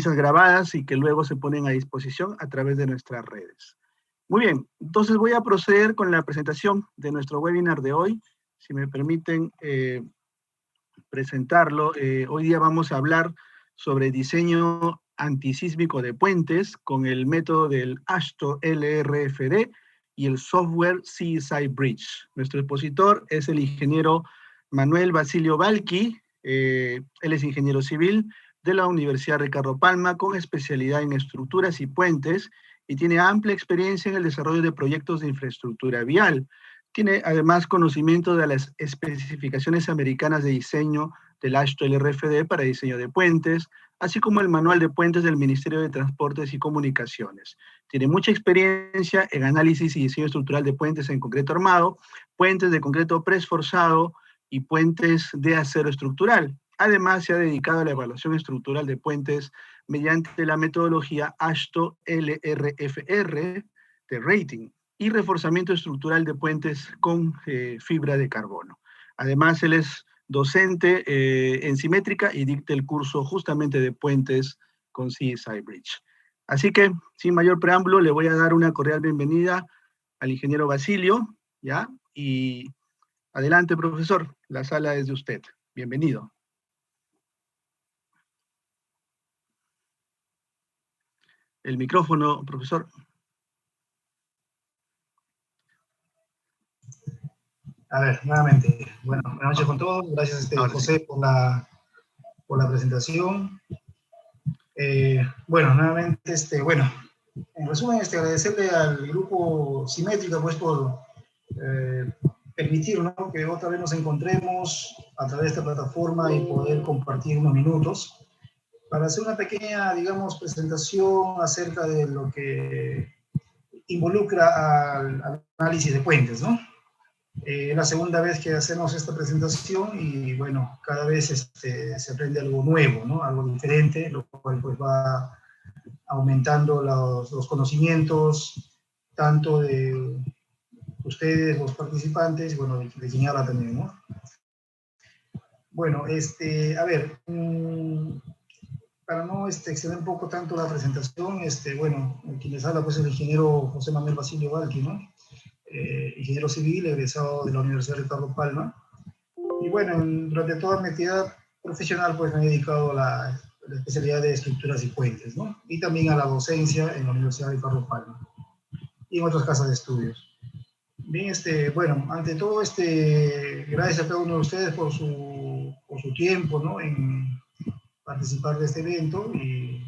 grabadas y que luego se ponen a disposición a través de nuestras redes. Muy bien, entonces voy a proceder con la presentación de nuestro webinar de hoy. Si me permiten presentarlo, hoy día vamos a hablar sobre diseño antisísmico de puentes con el método del AASHTO LRFD y el software CSI Bridge. Nuestro expositor es el ingeniero Manuel Basilio Balqui, él es ingeniero civil de la Universidad Ricardo Palma con especialidad en estructuras y puentes y tiene amplia experiencia en el desarrollo de proyectos de infraestructura vial. Tiene además conocimiento de las especificaciones americanas de diseño del AASHTO LRFD para diseño de puentes, así como el manual de puentes del Ministerio de Transportes y Comunicaciones. Tiene mucha experiencia en análisis y diseño estructural de puentes en concreto armado, puentes de concreto preesforzado y puentes de acero estructural. Además, se ha dedicado a la evaluación estructural de puentes mediante la metodología AASHTO LRFR de rating y reforzamiento estructural de puentes con fibra de carbono. Además, él es docente en Simétrica y dicta el curso justamente de puentes con CSI Bridge. Así que, sin mayor preámbulo, le voy a dar una cordial bienvenida al ingeniero Basilio, ¿ya? Y adelante, profesor, la sala es de usted. Bienvenido. El micrófono, profesor. A ver, nuevamente, bueno, buenas noches con todos. Gracias, José, por la presentación. Bueno, nuevamente, bueno, en resumen, agradecerle al grupo Simétrica, pues, por permitir, ¿no?, que otra vez nos encontremos a través de esta plataforma y poder compartir unos minutos para hacer una pequeña, digamos, presentación acerca de lo que involucra al análisis de puentes, ¿no? Es la segunda vez que hacemos esta presentación y, bueno, cada vez se aprende algo nuevo, ¿no? Algo diferente, lo cual pues va aumentando los conocimientos, tanto de ustedes, los participantes, y, bueno, de Ginebra también, ¿no? Bueno, a ver, para no extender un poco tanto la presentación, bueno, quien les habla pues es el ingeniero José Manuel Basilio Balqui, ¿no? Ingeniero civil, egresado de la Universidad Ricardo Palma. Y bueno, durante toda mi actividad profesional pues me he dedicado a la especialidad de estructuras y puentes, ¿no? Y también a la docencia en la Universidad Ricardo Palma y en otras casas de estudios. Bien, bueno, ante todo, gracias a cada uno de ustedes por su tiempo, ¿no?, en participar de este evento y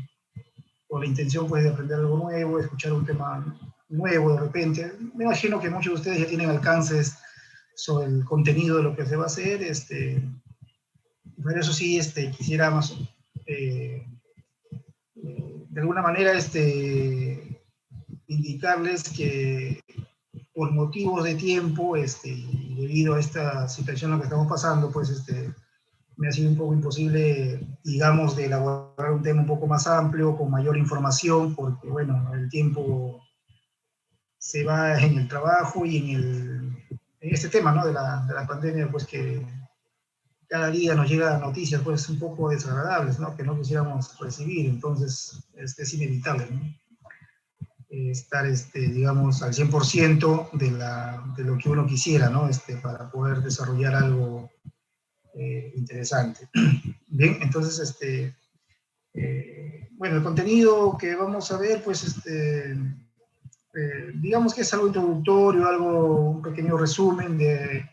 con la intención pues de aprender algo nuevo, escuchar un tema nuevo de repente. Me imagino que muchos de ustedes ya tienen alcances sobre el contenido de lo que se va a hacer, pero eso sí, quisiera más, de alguna manera, indicarles que por motivos de tiempo, y debido a esta situación en la que estamos pasando, pues, me ha sido un poco imposible, digamos, de elaborar un tema un poco más amplio, con mayor información, porque, bueno, el tiempo se va en el trabajo y en este tema, ¿no?, de la pandemia, pues, que cada día nos llegan noticias, pues, un poco desagradables, ¿no?, que no quisiéramos recibir. Entonces, es inevitable, ¿no?, estar, digamos, al 100% de lo que uno quisiera, ¿no?, para poder desarrollar algo interesante. Bien, entonces, bueno, el contenido que vamos a ver, pues, digamos que es algo introductorio, un pequeño resumen de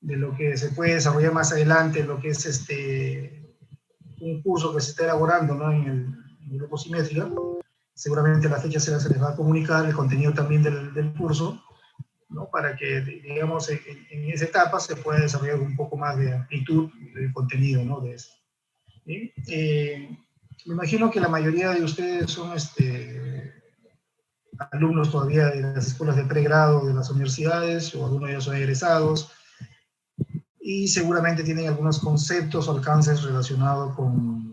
lo que se puede desarrollar más adelante, lo que es un curso que se está elaborando, ¿no?, en el grupo Simétrica. Seguramente la fecha se les va a comunicar, el contenido también del curso, ¿no?, para que, digamos, en esa etapa se pueda desarrollar un poco más de amplitud del contenido, ¿no?, de esto. ¿Sí? Me imagino que la mayoría de ustedes son alumnos todavía de las escuelas de pregrado de las universidades, o algunos ya son egresados, y seguramente tienen algunos conceptos o alcances relacionados con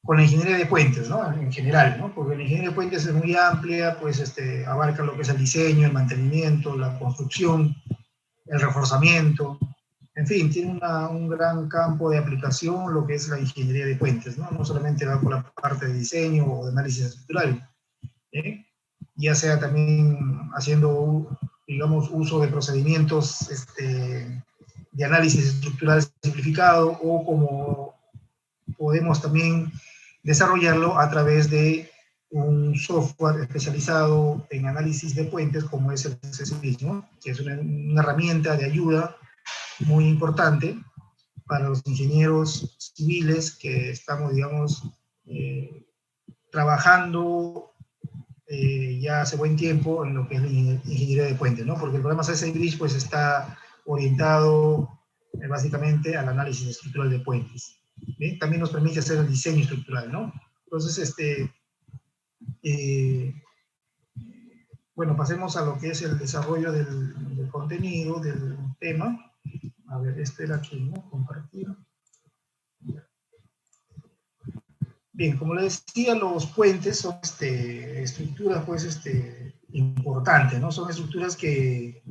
la ingeniería de puentes, ¿no?, en general, ¿no?, porque la ingeniería de puentes es muy amplia, pues abarca lo que es el diseño, el mantenimiento, la construcción, el reforzamiento, En fin, tiene un gran campo de aplicación lo que es la ingeniería de puentes, ¿no? No solamente va por la parte de diseño o de análisis estructural, ya sea también haciendo, digamos, uso de procedimientos de análisis estructural simplificado, o como podemos también desarrollarlo a través de un software especializado en análisis de puentes como es el CSBridge, ¿no? Que es una herramienta de ayuda muy importante para los ingenieros civiles que estamos, digamos, trabajando ya hace buen tiempo en lo que es la ingeniería de puentes, ¿no? Porque el programa CSBridge pues está orientado básicamente al análisis estructural de puentes. ¿Bien? También nos permite hacer el diseño estructural, ¿no? Entonces, bueno, pasemos a lo que es el desarrollo del contenido, del tema. A ver, era aquí, ¿no? Compartir. Bien, como les decía, los puentes son estructuras, pues, importantes, ¿no? Son estructuras que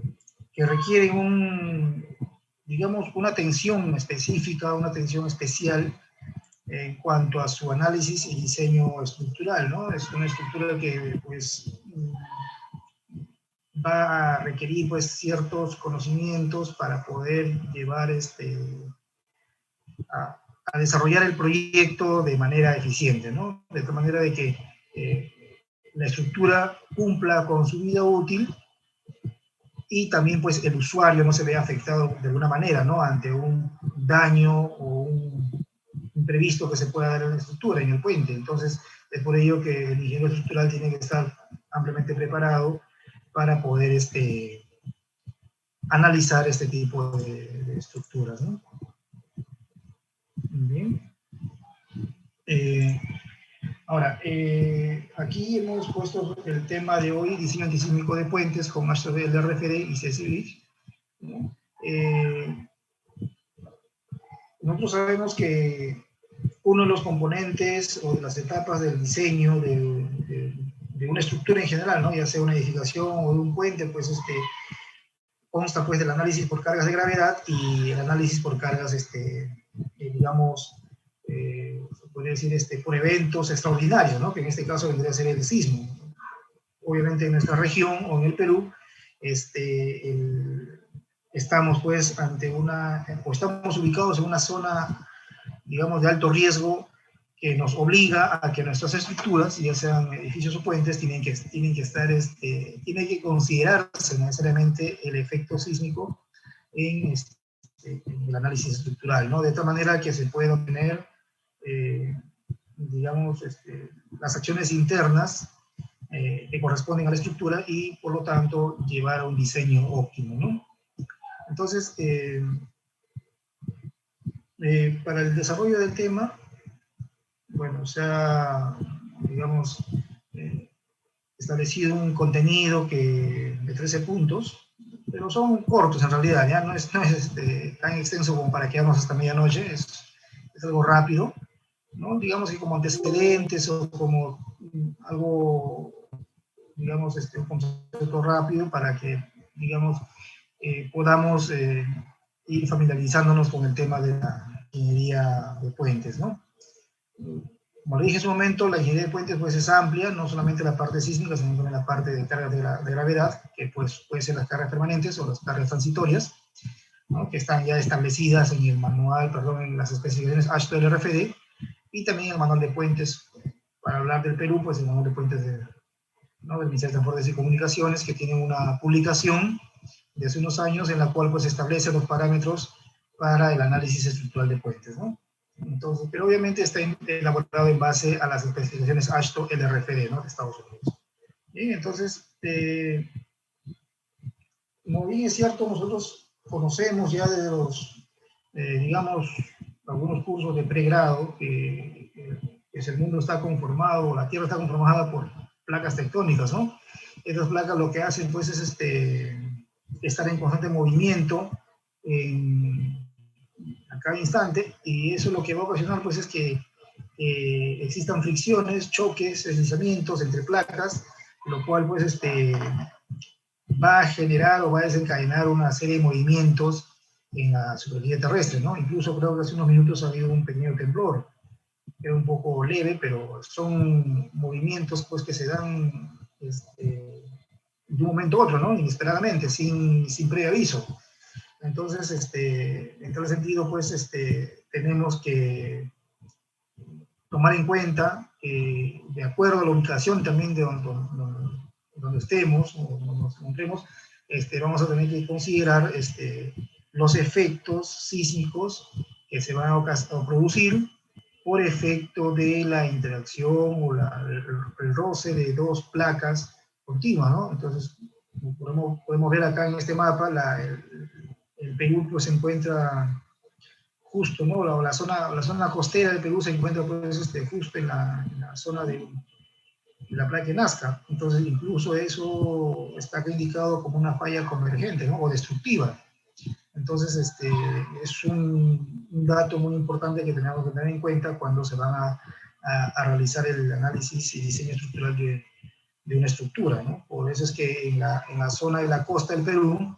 requieren digamos, una atención específica, una atención especial en cuanto a su análisis y diseño estructural, ¿no? Es una estructura que, pues, va a requerir, pues, ciertos conocimientos para poder llevar a desarrollar el proyecto de manera eficiente, ¿no? De tal manera de que la estructura cumpla con su vida útil y también, pues, el usuario no se vea afectado de alguna manera, ¿no? Ante un daño o un imprevisto que se pueda dar en la estructura, en el puente. Entonces, es por ello que el ingeniero estructural tiene que estar ampliamente preparado para poder analizar este tipo de estructuras, ¿no? Bien. Ahora, aquí hemos puesto el tema de hoy, diseño antisísmico de puentes con LRFD y CSBridge, ¿no? Nosotros sabemos que uno de los componentes o de las etapas del diseño de una estructura en general, ¿no? Ya sea una edificación o de un puente, pues consta, pues, del análisis por cargas de gravedad y el análisis por cargas, digamos, se podría decir, por eventos extraordinarios, ¿no? Que en este caso vendría a ser el sismo. Obviamente en nuestra región o en el Perú, estamos, pues, estamos ubicados en una zona, digamos, de alto riesgo, que nos obliga a que nuestras estructuras, ya sean edificios o puentes, tienen que estar, tiene que considerarse necesariamente el efecto sísmico en el análisis estructural, ¿no? De tal manera que se puede obtener, digamos, las acciones internas que corresponden a la estructura y, por lo tanto, llevar a un diseño óptimo, ¿no? Entonces, para el desarrollo del tema, bueno, se ha, digamos, establecido un contenido de 13 puntos, pero son cortos en realidad, ya no es tan extenso como para quedarnos hasta medianoche, es algo rápido, ¿no? Digamos que como antecedentes o como algo, digamos, un concepto rápido para que, digamos, podamos ir familiarizándonos con el tema de la ingeniería de puentes, ¿no? Como le dije en su momento, la ingeniería de puentes, pues, es amplia, no solamente la parte sísmica, sino también la parte de cargas de gravedad, que, pues, puede ser las cargas permanentes o las cargas transitorias, ¿no? Que están ya establecidas en el manual, perdón, en las especificaciones H2LRFD, y también el manual de puentes. Para hablar del Perú, pues el manual de puentes ¿no? del Ministerio de Transportes y Comunicaciones, que tiene una publicación de hace unos años en la cual, pues, establece los parámetros para el análisis estructural de puentes, ¿no? Entonces, pero obviamente está elaborado en base a las especificaciones AASHTO-LRFD, ¿no? De Estados Unidos. Bien, entonces, como bien es cierto, nosotros conocemos ya de los, digamos, algunos cursos de pregrado que el mundo está conformado, la Tierra está conformada por placas tectónicas, ¿no? Estas placas lo que hacen, pues, es estar en constante movimiento a cada instante, y eso lo que va a ocasionar, pues, es que existan fricciones, choques, deslizamientos entre placas, lo cual, pues, va a generar o va a desencadenar una serie de movimientos en la superficie terrestre, ¿no? Incluso creo que hace unos minutos ha habido un pequeño temblor, era un poco leve, pero son movimientos pues que se dan de un momento a otro, ¿no? Inesperadamente, sin previo aviso. Entonces, en tal sentido, pues, tenemos que tomar en cuenta, de acuerdo a la ubicación también de donde estemos o donde nos encontremos, vamos a tener que considerar los efectos sísmicos que se van a producir por efecto de la interacción o el roce de dos placas continuas, ¿no? Entonces, podemos ver acá en este mapa, el Perú pues, se encuentra justo, ¿no? La zona costera del Perú se encuentra pues, justo en la zona de la playa de Nazca. Entonces, incluso eso está acá indicado como una falla convergente, ¿no? O destructiva. Entonces, es un dato muy importante que tenemos que tener en cuenta cuando se van a realizar el análisis y diseño estructural de una estructura, ¿no? Por eso es que en la zona de la costa del Perú,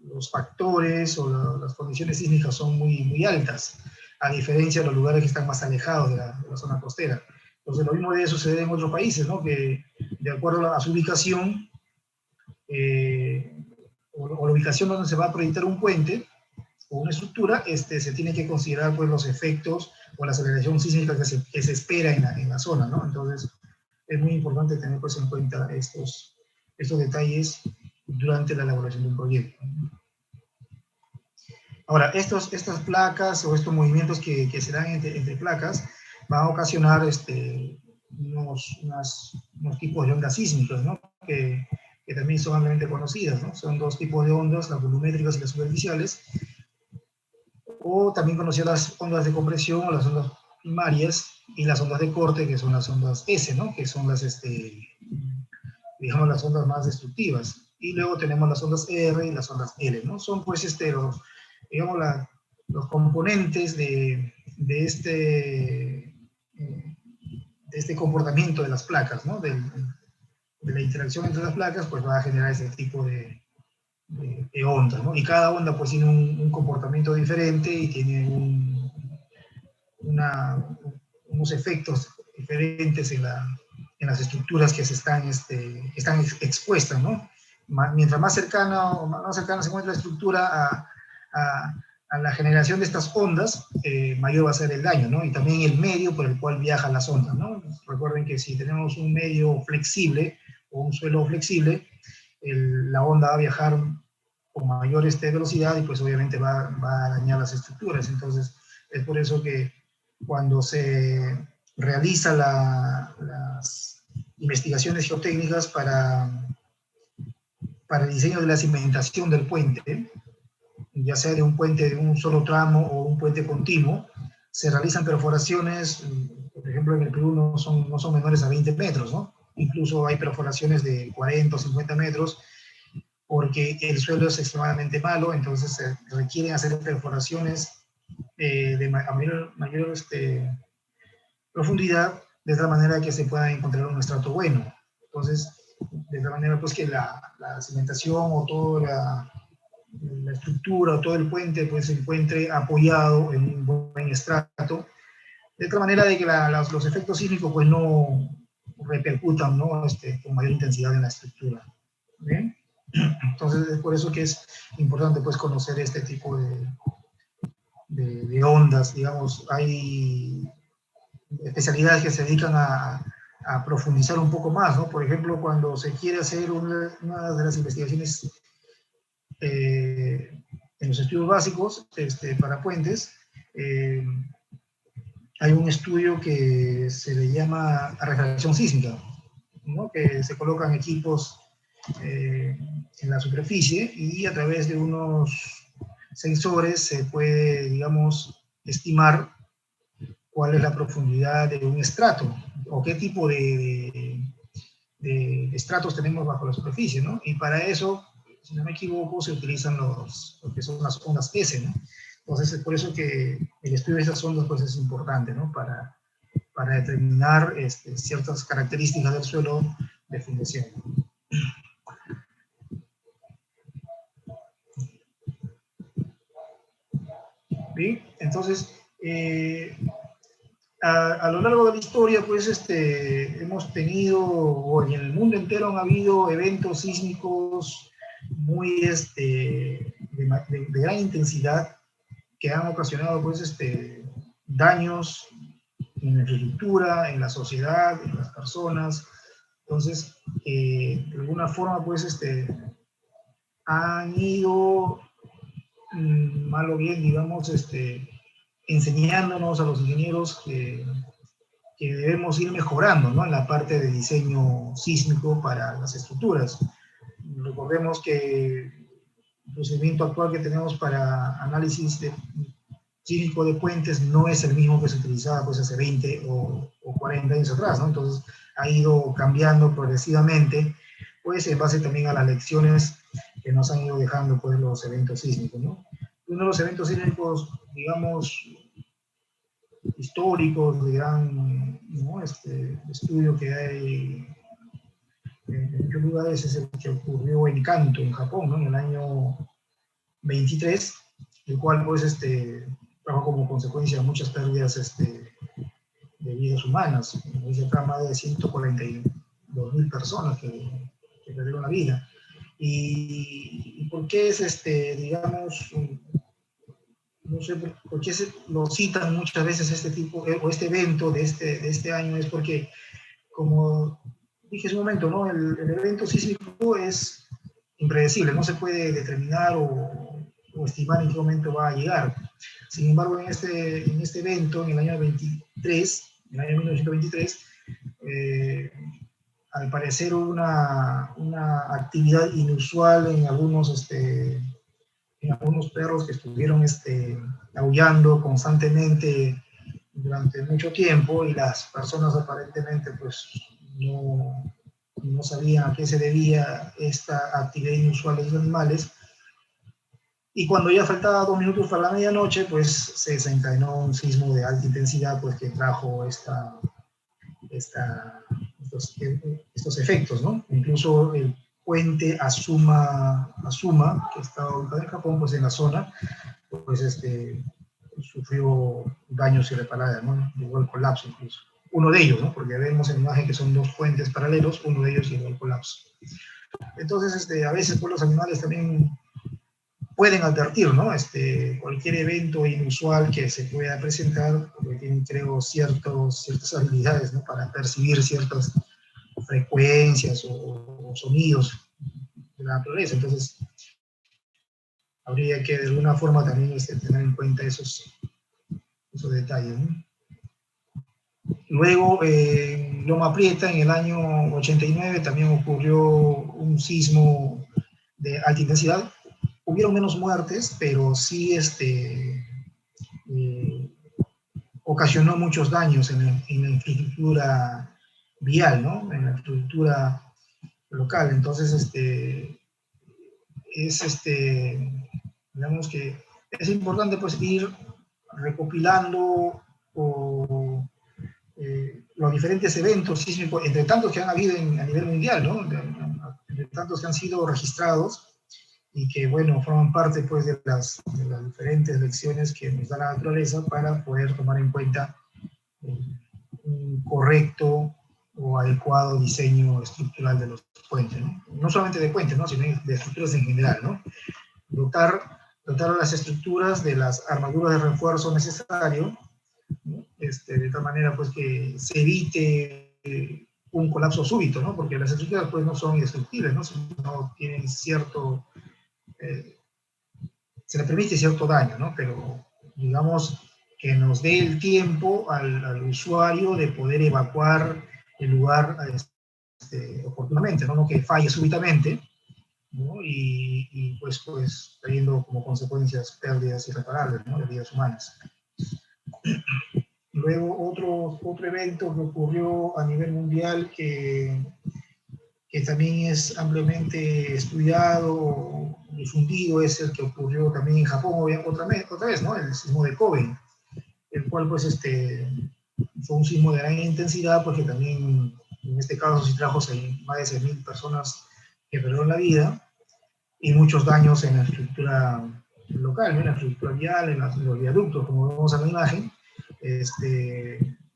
los factores o las condiciones sísmicas son muy, muy altas, a diferencia de los lugares que están más alejados de la zona costera. Entonces, lo mismo debe suceder en otros países, ¿no? Que de acuerdo a su ubicación, o la ubicación donde se va a proyectar un puente o una estructura, se tiene que considerar pues, los efectos o la aceleración sísmica que se espera en la zona, ¿no? Entonces, es muy importante tener pues, en cuenta estos detalles durante la elaboración de un proyecto. Ahora, estas placas o estos movimientos que se dan entre placas van a ocasionar unos tipos de ondas sísmicas, ¿no? Que también son ampliamente conocidas, ¿no? Son dos tipos de ondas, las volumétricas y las superficiales, o también conocidas las ondas de compresión o las ondas primarias, y las ondas de corte, que son las ondas S, ¿no? Que son digamos, las ondas más destructivas. Y luego tenemos las ondas R y las ondas L, ¿no? Son pues los componentes de este comportamiento de las placas, ¿no? De la interacción entre las placas, pues va a generar ese tipo de ondas, ¿no? Y cada onda pues tiene un comportamiento diferente y tiene unos efectos diferentes en las estructuras que están expuestas, ¿no? Mientras más cercana se encuentra la estructura a la generación de estas ondas, mayor va a ser el daño, ¿no? Y también el medio por el cual viajan las ondas, ¿no? Recuerden que si tenemos un medio flexible o un suelo flexible, la onda va a viajar con mayor velocidad y pues obviamente va a dañar las estructuras. Entonces, es por eso que cuando se realiza las investigaciones geotécnicas para el diseño de la cimentación del puente, ya sea de un puente de un solo tramo o un puente continuo, se realizan perforaciones, por ejemplo en el Perú no son menores a 20 metros, ¿no? Incluso hay perforaciones de 40 o 50 metros, porque el suelo es extremadamente malo, entonces se requieren hacer perforaciones a mayor profundidad, de tal manera que se pueda encontrar un estrato bueno. Entonces, de tal manera pues que la cimentación o toda la estructura o todo el puente pues se encuentre apoyado en un buen estrato, de tal manera de que los efectos sísmicos pues no repercutan, ¿no? Con mayor intensidad en la estructura. ¿Bien? Entonces es por eso que es importante pues conocer este tipo de ondas, digamos. Hay especialidades que se dedican a profundizar un poco más, ¿no? Por ejemplo, cuando se quiere hacer una de las investigaciones en los estudios básicos para puentes, hay un estudio que se le llama refracción sísmica, ¿no? Que se colocan equipos en la superficie y a través de unos sensores se puede, digamos, estimar cuál es la profundidad de un estrato o qué tipo de estratos tenemos bajo la superficie, ¿no? Y para eso, si no me equivoco, se utilizan lo que son las ondas S, ¿no? Entonces, es por eso que el estudio de esas ondas pues, es importante, ¿no? Para determinar ciertas características del suelo de fundación. Bien, entonces, a lo largo de la historia, pues, hemos tenido, o en el mundo entero han habido eventos sísmicos muy, de gran intensidad, que han ocasionado, pues, daños en la infraestructura, en la sociedad, en las personas. Entonces, de alguna forma, pues, han ido, mal o bien, digamos, enseñándonos a los ingenieros que debemos ir mejorando, ¿no?, en la parte de diseño sísmico para las estructuras. Recordemos que el procedimiento actual que tenemos para análisis sísmico de puentes no es el mismo que se utilizaba, pues, hace 20 o 40 años atrás, ¿no? Entonces ha ido cambiando progresivamente, pues, en base también a las lecciones que nos han ido dejando, pues, los eventos sísmicos, ¿no? Uno de los eventos sísmicos, digamos, históricos, de gran, ¿no?, estudio que hay en muchos lugares, es el que ocurrió en Kanto, en Japón, ¿no?, en el año 23, el cual, pues, trajo como consecuencia muchas pérdidas de vidas humanas. Dice acá, más de 142.000 personas que perdieron la vida. ¿Y por qué es, digamos, no sé por qué lo citan muchas veces este tipo, o este evento de este año? Es porque, como dije hace un momento, ¿no?, el evento sísmico es impredecible, no se puede determinar o estimar en qué momento va a llegar. Sin embargo, en este evento, en el año 23, en el año 1923, al parecer hubo una actividad inusual en algunos perros que estuvieron aullando constantemente durante mucho tiempo, y las personas aparentemente, pues, no sabían a qué se debía esta actividad inusual de los animales. Y cuando ya faltaba 2 minutos para la medianoche, pues se desencadenó un sismo de alta intensidad, pues, que trajo estos efectos, ¿no? Incluso el puente Azuma, que está ubicado en Japón, pues, en la zona, pues, sufrió daños irreparables, ¿no? Llegó al colapso incluso. Uno de ellos, ¿no? Porque vemos en la imagen que son 2 puentes paralelos, uno de ellos llegó al colapso. Entonces, a veces, pues, los animales también pueden advertir, ¿no?, cualquier evento inusual que se pueda presentar, porque tienen, creo, ciertas habilidades, ¿no?, para percibir ciertas frecuencias o sonidos de la naturaleza. Entonces, habría que de alguna forma también tener en cuenta esos detalles, ¿no? Luego, en Loma Prieta, en el año 89, también ocurrió un sismo de alta intensidad. Hubieron menos muertes, pero sí ocasionó muchos daños en la infraestructura vial, ¿no?, en la infraestructura local. Entonces, digamos que es importante, pues, ir recopilando los diferentes eventos sísmicos, entre tantos que han habido a nivel mundial, ¿no?, entre tantos que han sido registrados, y que, bueno, forman parte, pues, de las diferentes lecciones que nos da la naturaleza para poder tomar en cuenta un correcto o adecuado diseño estructural de los puentes, ¿no? No solamente de puentes, ¿no?, sino de estructuras en general, ¿no? Dotar a las estructuras de las armaduras de refuerzo necesario, ¿no?, de tal manera, pues, que se evite un colapso súbito, ¿no?, porque las estructuras, pues, no son indestructibles, ¿no?, sino tienen cierto... se le permite cierto daño, ¿no?, pero digamos que nos dé el tiempo al usuario de poder evacuar el lugar oportunamente, ¿no?, no que falle súbitamente, ¿no?, y pues trayendo como consecuencias pérdidas irreparables, ¿no?, de vidas humanas. Luego, otro evento que ocurrió a nivel mundial que también es ampliamente estudiado, difundido, es el que ocurrió también en Japón otra vez, ¿no?, el sismo de Kobe, el cual, pues, fue un sismo de gran intensidad, porque también, en este caso, sí trajo más de 6.000 personas que perdieron la vida, y muchos daños en la estructura local, ¿no? En la infraestructura vial, en los viaductos, como vemos en la imagen,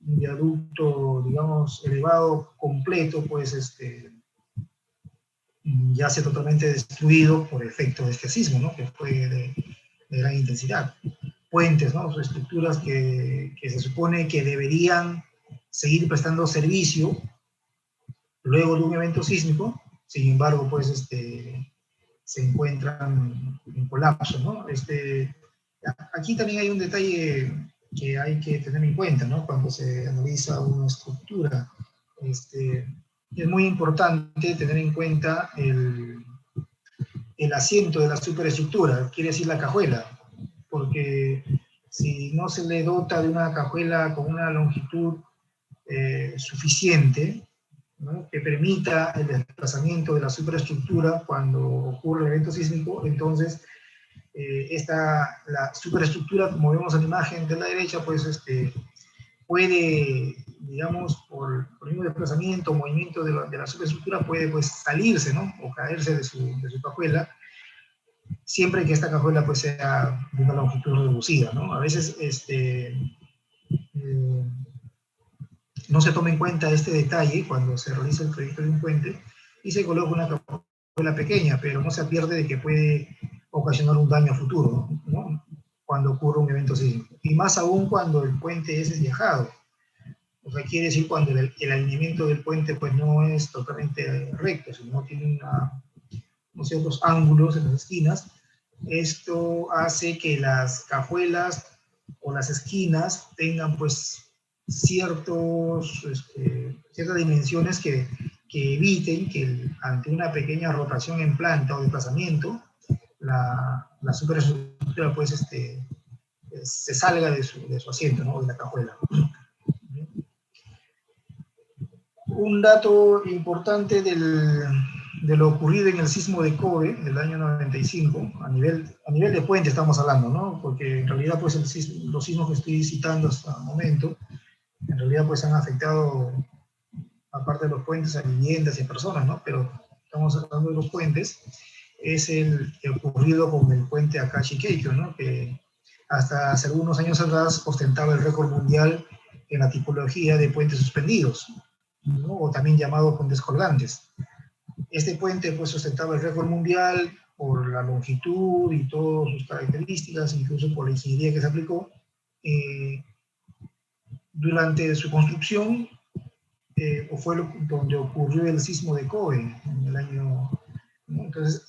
un viaducto, digamos, elevado, completo, pues yace totalmente destruido por efecto de este sismo, ¿no? Que fue de gran intensidad. Puentes, ¿no? Estructuras que se supone que deberían seguir prestando servicio luego de un evento sísmico, sin embargo, pues se encuentran en colapso, ¿no? Aquí también hay un detalle que hay que tener en cuenta, ¿no? Cuando se analiza una estructura, es muy importante tener en cuenta el asiento de la superestructura, quiere decir la cajuela, porque si no se le dota de una cajuela con una longitud suficiente, ¿no? Que permita el desplazamiento de la superestructura cuando ocurre el evento sísmico, entonces la superestructura, como vemos en la imagen de la derecha, pues puede, digamos, por el mismo desplazamiento, movimiento de la superestructura, puede pues salirse, ¿no? O caerse de su cajuela, siempre que esta cajuela pues sea de una longitud reducida, ¿no? A veces no se toma en cuenta este detalle cuando se realiza el proyecto de un puente y se coloca una cajuela pequeña, pero no se advierte de que puede ocasionar un daño a futuro, ¿no? Cuando ocurre un evento sísmico. Y más aún cuando el puente es desviajado. O sea, quiere decir cuando el alineamiento del puente pues no es totalmente recto, sino tiene unos ciertos ángulos en las esquinas. Esto hace que las cajuelas o las esquinas tengan pues ciertas dimensiones que eviten que ante una pequeña rotación en planta o desplazamiento, la superestructura pues se salga de su asiento, ¿no? De la cajuela. Un dato importante de lo ocurrido en el sismo de Kobe del año 95, a nivel de puente estamos hablando, ¿no? Porque en realidad pues los sismos que estoy citando hasta el momento, en realidad pues han afectado, aparte de los puentes, a viviendas y a personas, ¿no? Pero estamos hablando de los puentes, es el ocurrido con el puente Akashi Keikyo, ¿no? Que hasta hace algunos años atrás ostentaba el récord mundial en la tipología de puentes suspendidos, ¿no? O también llamado puentes colgantes. Este puente pues ostentaba el récord mundial por la longitud y todas sus características, incluso por la ingeniería que se aplicó. Durante su construcción, o fue donde ocurrió el sismo de Kobe en el año, ¿no? Entonces,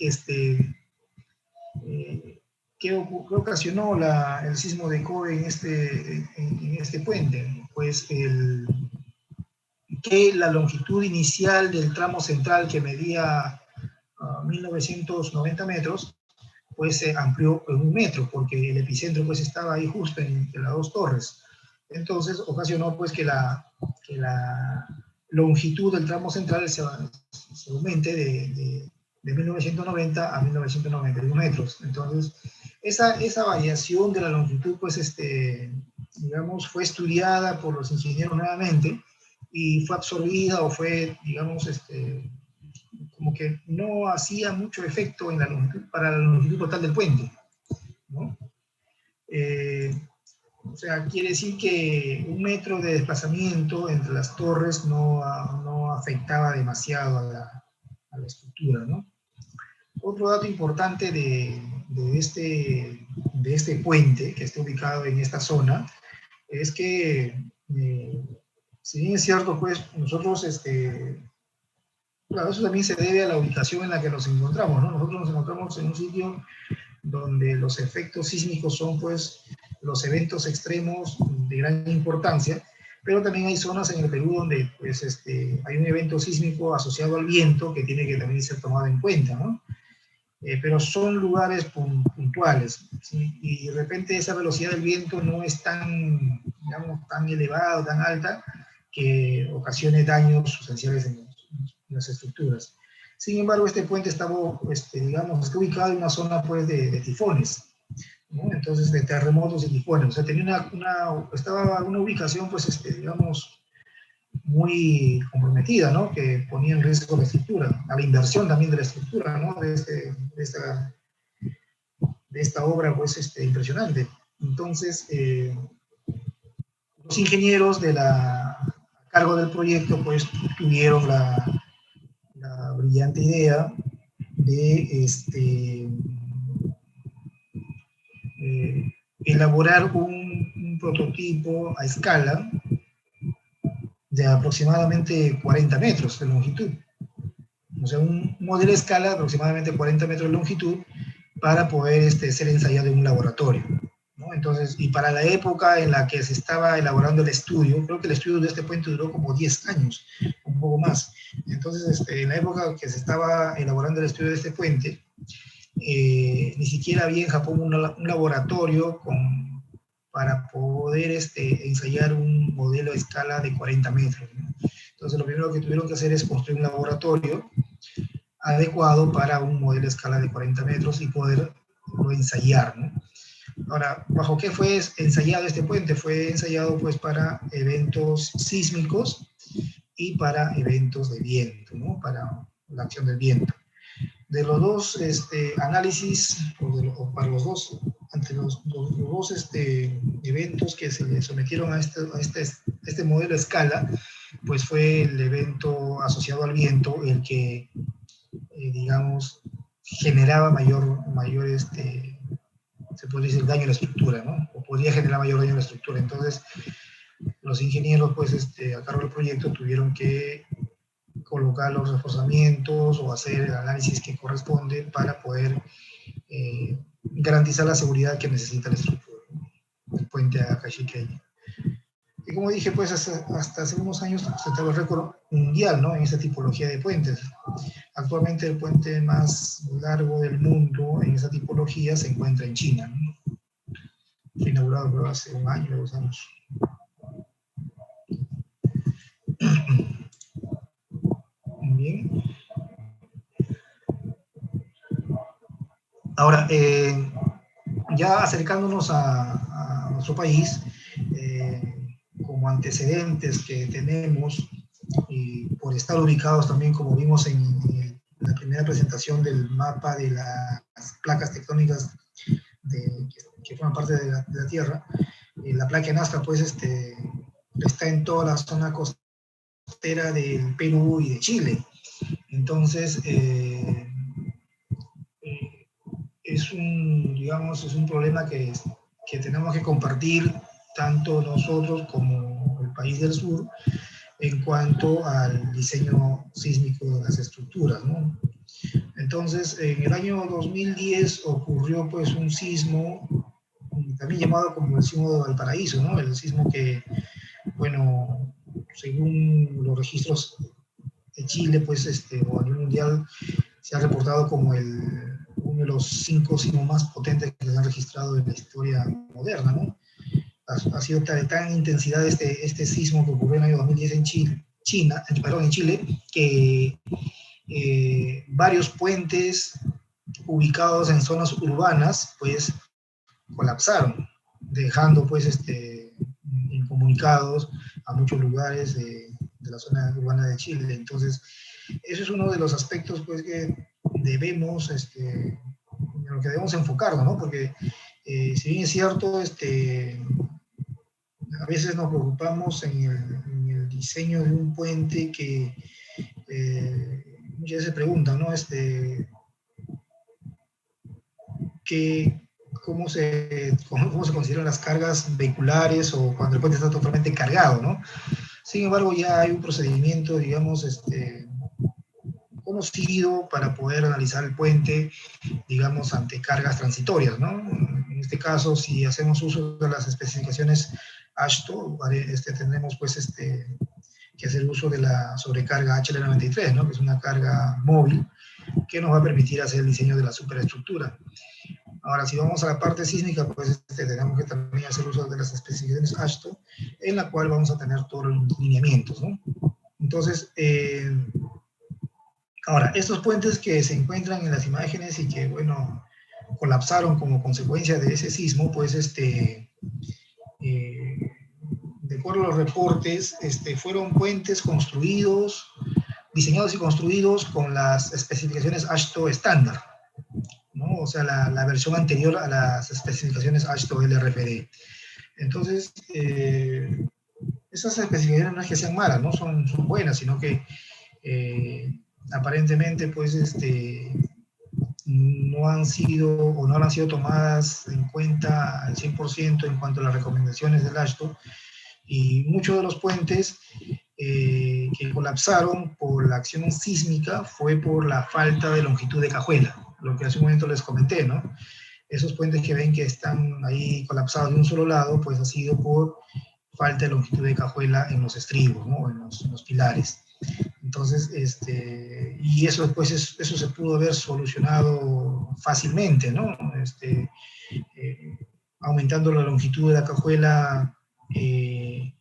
¿qué ocasionó el sismo de Kobe en este puente? Pues que la longitud inicial del tramo central, que medía 1990 metros, pues se amplió en 1 metro, porque el epicentro pues estaba ahí justo entre las dos torres. Entonces ocasionó pues que la longitud del tramo central se aumente de 1990 a 1991 metros. Entonces esa variación de la longitud pues digamos fue estudiada por los ingenieros nuevamente y fue absorbida o fue, digamos, como que no hacía mucho efecto en la longitud, para la longitud total del puente, ¿no? O sea, quiere decir que 1 metro de desplazamiento entre las torres no afectaba demasiado a la estructura, ¿no? Otro dato importante de este puente que está ubicado en esta zona es que, si bien es cierto, pues nosotros, claro, eso también se debe a la ubicación en la que nos encontramos, ¿no? Nosotros nos encontramos en un sitio donde los efectos sísmicos son, pues, los eventos extremos de gran importancia, pero también hay zonas en el Perú donde, pues, hay un evento sísmico asociado al viento que tiene que también ser tomado en cuenta, ¿no? Pero son lugares puntuales, ¿sí? Y de repente esa velocidad del viento no es tan, digamos, tan elevada, tan alta, que ocasione daños sustanciales en las estructuras. Sin embargo, este puente estaba, digamos, está ubicado en una zona pues, de tifones, ¿no? Entonces, de terremotos y tifones. O sea, tenía estaba una ubicación, pues, digamos, muy comprometida, ¿no? Que ponía en riesgo la estructura, a la inversión también de la estructura, ¿no? De esta obra, pues, impresionante. Entonces, los ingenieros a cargo del proyecto, pues, tuvieron la brillante idea de elaborar un prototipo a escala de aproximadamente 40 metros de longitud. O sea, un modelo a escala de aproximadamente 40 metros de longitud para poder ser ensayado en un laboratorio, ¿no? Entonces, y para la época en la que se estaba elaborando el estudio, creo que el estudio de este puente duró como 10 años, un poco más. Entonces, en la época que se estaba elaborando el estudio de este puente, ni siquiera había en Japón un laboratorio para poder ensayar un modelo a escala de 40 metros, ¿no? Entonces, lo primero que tuvieron que hacer es construir un laboratorio adecuado para un modelo a escala de 40 metros y poderlo ensayar, ¿no? Ahora, ¿bajo qué fue ensayado este puente? Fue ensayado, pues, para eventos sísmicos y para eventos de viento, ¿no? Para la acción del viento. De los dos análisis, para los dos, ante los dos eventos que se le sometieron a este modelo a escala, pues fue el evento asociado al viento el que, digamos, generaba mayor se puede decir, daño a la estructura, ¿no? O podría generar mayor daño a la estructura. Entonces, los ingenieros, pues, a cargo del proyecto tuvieron que colocar los reforzamientos o hacer el análisis que corresponde para poder garantizar la seguridad que necesita la estructura, ¿no? El puente Akashikeiji. Y como dije, pues hasta hace unos años se estaba el récord mundial, ¿no? En esta tipología de puentes. Actualmente el puente más largo del mundo en esa tipología se encuentra en China, ¿no? Fue inaugurado, creo, hace un año o 2 años. Bien. Ahora, ya acercándonos a nuestro país, como antecedentes que tenemos, y por estar ubicados también, como vimos en la primera presentación del mapa de las placas tectónicas que forman parte de la Tierra, la placa Nazca, pues, está en toda la zona costera del Perú y de Chile. Entonces, es un problema que tenemos que compartir tanto nosotros como el país del sur en cuanto al diseño sísmico de las estructuras, ¿no? Entonces, en el año 2010 ocurrió, pues, un sismo, también llamado como el sismo de Valparaíso, ¿no? El sismo que, bueno, según los registros de Chile, pues, o a nivel mundial, se ha reportado como uno de los 5 sismos más potentes que se han registrado en la historia moderna, ¿no? Ha sido de tan intensidad este sismo que ocurrió en el año 2010 en Chile, que varios puentes ubicados en zonas urbanas, pues, colapsaron, dejando, pues, incomunicados a muchos lugares de la zona urbana de Chile. Entonces, eso es uno de los aspectos, pues, que debemos, en lo que debemos enfocarnos, ¿no? Porque, si bien es cierto, a veces nos preocupamos en el diseño de un puente que muchas veces se preguntan, ¿no? ¿Cómo se consideran las cargas vehiculares o cuando el puente está totalmente cargado, ¿no? Sin embargo, ya hay un procedimiento, digamos, conocido para poder analizar el puente, digamos, ante cargas transitorias, ¿no? En este caso, si hacemos uso de las especificaciones AASHTO, tendremos, pues, que hacer uso de la sobrecarga HL93, ¿no? Que es una carga móvil que nos va a permitir hacer el diseño de la superestructura. Ahora, si vamos a la parte sísmica, pues tenemos que también hacer uso de las especificaciones AASHTO, en la cual vamos a tener todos los lineamientos, ¿no? Entonces, ahora, estos puentes que se encuentran en las imágenes y que, bueno, colapsaron como consecuencia de ese sismo, pues, de acuerdo a los reportes, fueron puentes diseñados y construidos con las especificaciones AASHTO estándar, ¿no? ¿no? O sea, la versión anterior a las especificaciones AASHTO LRFD. Entonces, esas especificaciones no es que sean malas, ¿no? Son buenas, sino que aparentemente, pues, no han sido o no han sido tomadas en cuenta al 100% en cuanto a las recomendaciones del AASHTO, y muchos de los puentes que colapsaron por la acción sísmica fue por la falta de longitud de cajuela, lo que hace un momento les comenté, ¿no? Esos puentes que ven que están ahí colapsados de un solo lado, pues ha sido por falta de longitud de cajuela en los estribos, ¿no? En los pilares. Entonces, y eso después, eso se pudo haber solucionado fácilmente, ¿no? Aumentando la longitud de la cajuela en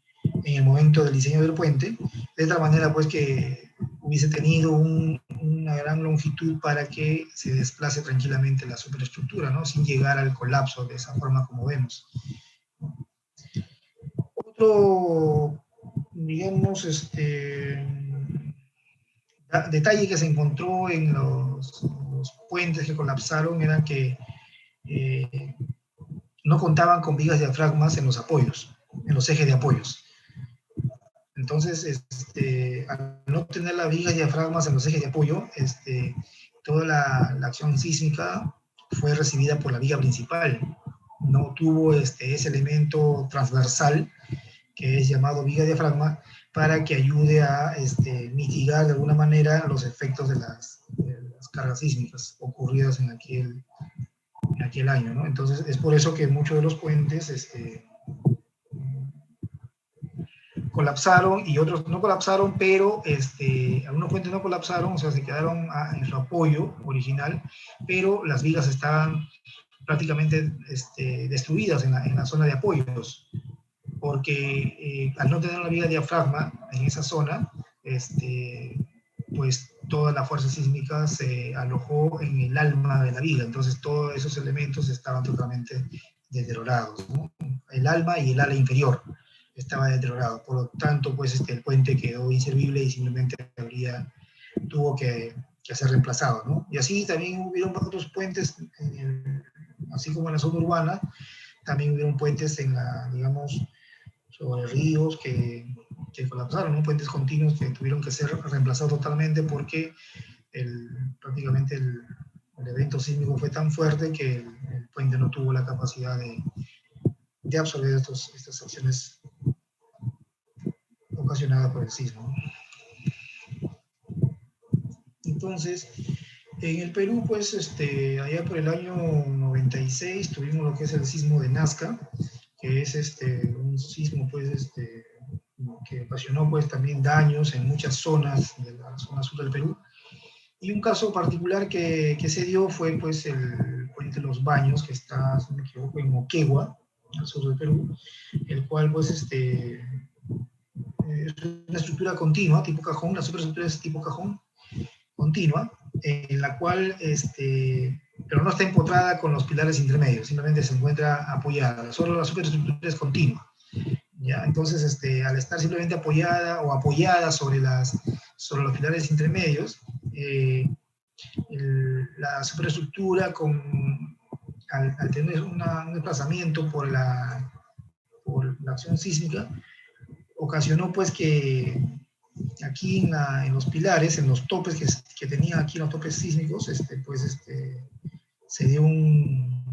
el momento del diseño del puente, de tal manera pues que hubiese tenido una gran longitud para que se desplace tranquilamente la superestructura, ¿no? Sin llegar al colapso de esa forma como vemos. Otro, digamos, detalle que se encontró en los puentes que colapsaron era que no contaban con vigas diafragmas en los apoyos, en los ejes de apoyos. Entonces, al no tener las vigas diafragmas en los ejes de apoyo, toda la acción sísmica fue recibida por la viga principal. No tuvo ese elemento transversal, que es llamado viga diafragma, para que ayude a mitigar de alguna manera los efectos de las cargas sísmicas ocurridas en aquel año, ¿no? Entonces, es por eso que muchos de los puentes colapsaron y otros no colapsaron, pero algunos puentes no colapsaron, o sea, se quedaron en su apoyo original, pero las vigas estaban prácticamente destruidas en la zona de apoyos, porque al no tener la viga diafragma en esa zona, pues toda la fuerza sísmica se alojó en el alma de la viga, entonces todos esos elementos estaban totalmente deteriorados, ¿no? El alma y el ala inferior estaba deteriorado, por lo tanto, pues el puente quedó inservible y simplemente tuvo que ser reemplazado, ¿no? Y así también hubieron otros puentes, así como en la zona urbana, también hubieron puentes digamos, sobre ríos que colapsaron, ¿no? Puentes continuos que tuvieron que ser reemplazados totalmente porque prácticamente el evento sísmico fue tan fuerte que el puente no tuvo la capacidad de absorber estas acciones ocasionadas por el sismo. Entonces, en el Perú, pues, allá por el año 96 tuvimos lo que es el sismo de Nazca, que es un sismo, pues, que ocasionó, pues, también daños en muchas zonas de la zona sur del Perú. Y un caso particular que se dio fue, pues, el puente Los Baños, que está, si no me equivoco, en Moquegua, al sur del Perú, el cual, pues, es una estructura continua, tipo cajón, la superestructura es tipo cajón, continua, en la cual, pero no está empotrada con los pilares intermedios, simplemente se encuentra apoyada, solo la superestructura es continua. ¿Ya? Entonces, al estar simplemente apoyada sobre los pilares intermedios, la superestructura al tener un desplazamiento por la acción sísmica, ocasionó pues que aquí en los pilares, en los topes que tenía aquí, en los topes sísmicos, se dio un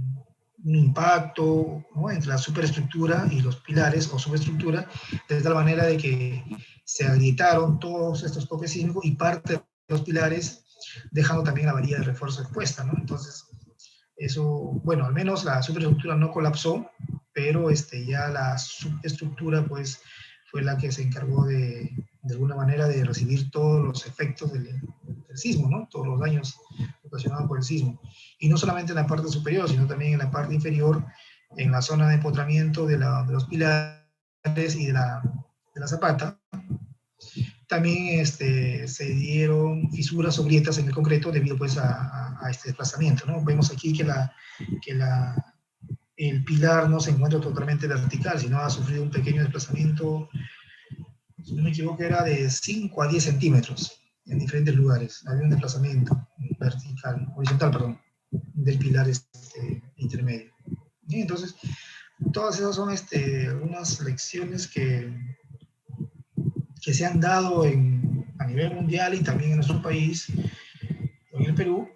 impacto, ¿no?, entre la superestructura y los pilares o subestructura, de tal manera de que se agrietaron todos estos topes sísmicos y parte de los pilares, dejando también la varilla de refuerzo expuesta, ¿no? Entonces, eso, bueno, al menos la superestructura no colapsó, pero ya la subestructura, pues, fue la que se encargó de alguna manera de recibir todos los efectos del sismo, ¿no? Todos los daños ocasionados por el sismo. Y no solamente en la parte superior, sino también en la parte inferior, en la zona de empotramiento de los pilares y de la zapata. También se dieron fisuras o grietas en el concreto debido, pues, a este desplazamiento, ¿no? Vemos aquí que el pilar no se encuentra totalmente vertical, sino ha sufrido un pequeño desplazamiento, si no me equivoco, era de 5 a 10 centímetros en diferentes lugares. Había un desplazamiento horizontal, del pilar intermedio. ¿Sí? Entonces, todas esas son unas lecciones que se han dado a nivel mundial y también en nuestro país, en el Perú,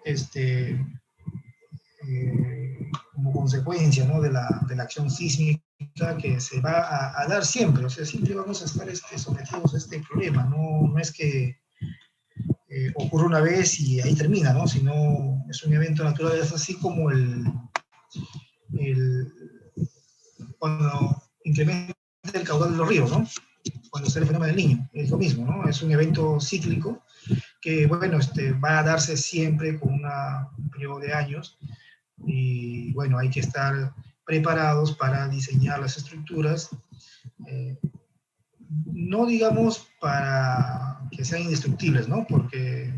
como consecuencia, ¿no?, de la acción sísmica que se va a dar siempre. O sea, siempre vamos a estar sometidos a este problema. No es que ocurre una vez y ahí termina, ¿no?, sino es un evento natural. Es así como cuando incrementa el caudal de los ríos, ¿no?, cuando está el fenómeno del Niño, es lo mismo, ¿no? Es un evento cíclico que, bueno, va a darse siempre con un periodo de años, y, bueno, hay que estar preparados para diseñar las estructuras, no digamos para que sean indestructibles, ¿no?, porque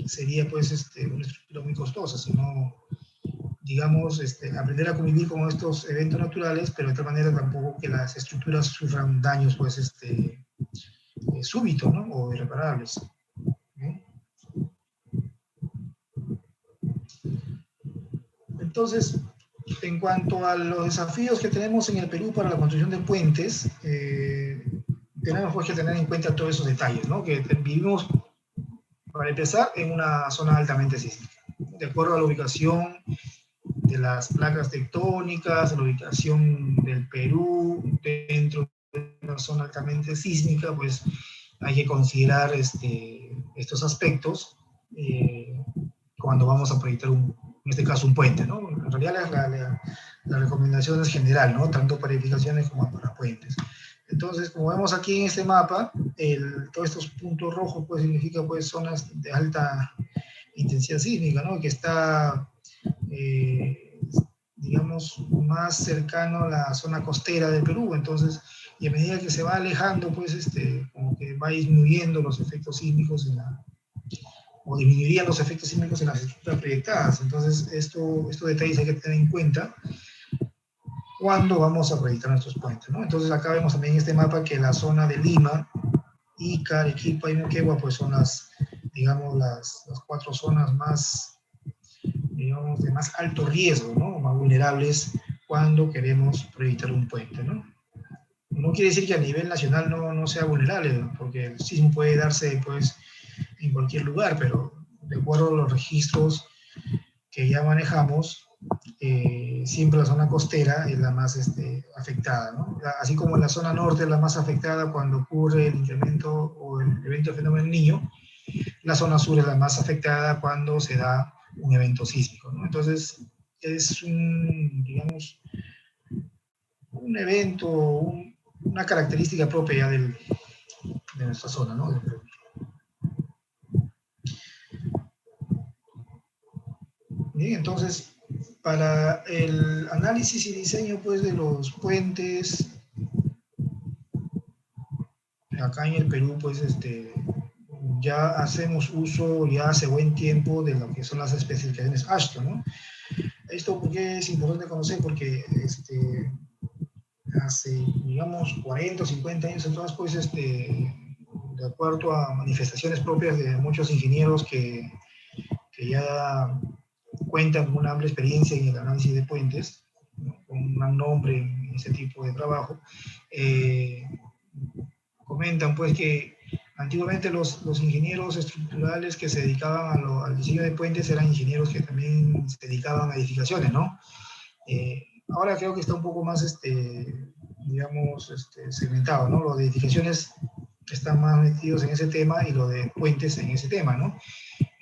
sería, pues, una estructura muy costosa, sino, digamos, aprender a convivir con estos eventos naturales, pero de tal manera tampoco que las estructuras sufran daños, pues, súbitos, ¿no?, o irreparables. ¿Sí? Entonces, en cuanto a los desafíos que tenemos en el Perú para la construcción de puentes, tenemos, pues, que tener en cuenta todos esos detalles, ¿no?, que vivimos, para empezar, en una zona altamente sísmica. De acuerdo a la ubicación de las placas tectónicas, la ubicación del Perú dentro de una zona altamente sísmica, pues hay que considerar estos aspectos cuando vamos a proyectar, en este caso, un puente, ¿no? En realidad la recomendación es general, ¿no?, tanto para edificaciones como para puentes. Entonces, como vemos aquí en este mapa, todos estos puntos rojos, pues, significa, pues, zonas de alta intensidad sísmica, ¿no?, que está, digamos, más cercano a la zona costera del Perú. Entonces, y a medida que se va alejando, pues, como que va disminuyendo los efectos sísmicos o disminuirían los efectos sísmicos en las estructuras proyectadas. Entonces, estos detalles hay que tener en cuenta cuando vamos a proyectar nuestros puentes, ¿no? Entonces, acá vemos también en este mapa que la zona de Lima, Ica, Arequipa y Moquegua, pues, son digamos, las 4 zonas más, digamos, de más alto riesgo, ¿no?, más vulnerables cuando queremos proyectar un puente, ¿no? No quiere decir que a nivel nacional no sea vulnerable, porque el sismo puede darse, pues, en cualquier lugar, pero de acuerdo a los registros que ya manejamos, siempre la zona costera es la más afectada, ¿no? Así como la zona norte es la más afectada cuando ocurre el incremento o el evento del fenómeno del Niño, la zona sur es la más afectada cuando se da un evento sísmico, ¿no? Entonces, es digamos, un evento, una característica propia de nuestra zona, ¿no? Bien, entonces, para el análisis y diseño, pues, de los puentes, acá en el Perú, pues, ya hacemos uso ya hace buen tiempo de lo que son las especificaciones AASHTO, ¿no? Esto, ¿por qué es importante conocer? Porque hace, digamos, 40 o 50 años atrás, pues, de acuerdo a manifestaciones propias de muchos ingenieros que ya cuentan con una amplia experiencia en el análisis de puentes, ¿no?, con un gran nombre en ese tipo de trabajo, comentan, pues, que antiguamente los ingenieros estructurales que se dedicaban al diseño de puentes eran ingenieros que también se dedicaban a edificaciones, ¿no? Ahora creo que está un poco más, digamos, segmentado, ¿no? Los de edificaciones están más metidos en ese tema y los de puentes en ese tema, ¿no?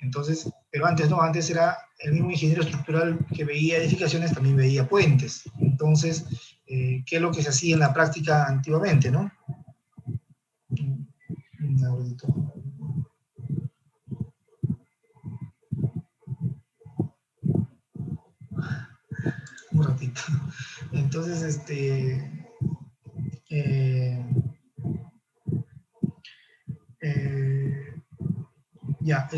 Entonces, pero antes no, antes era el mismo ingeniero estructural que veía edificaciones, también veía puentes. Entonces, ¿qué es lo que se hacía en la práctica antiguamente, no? Un ratito. Entonces, ya,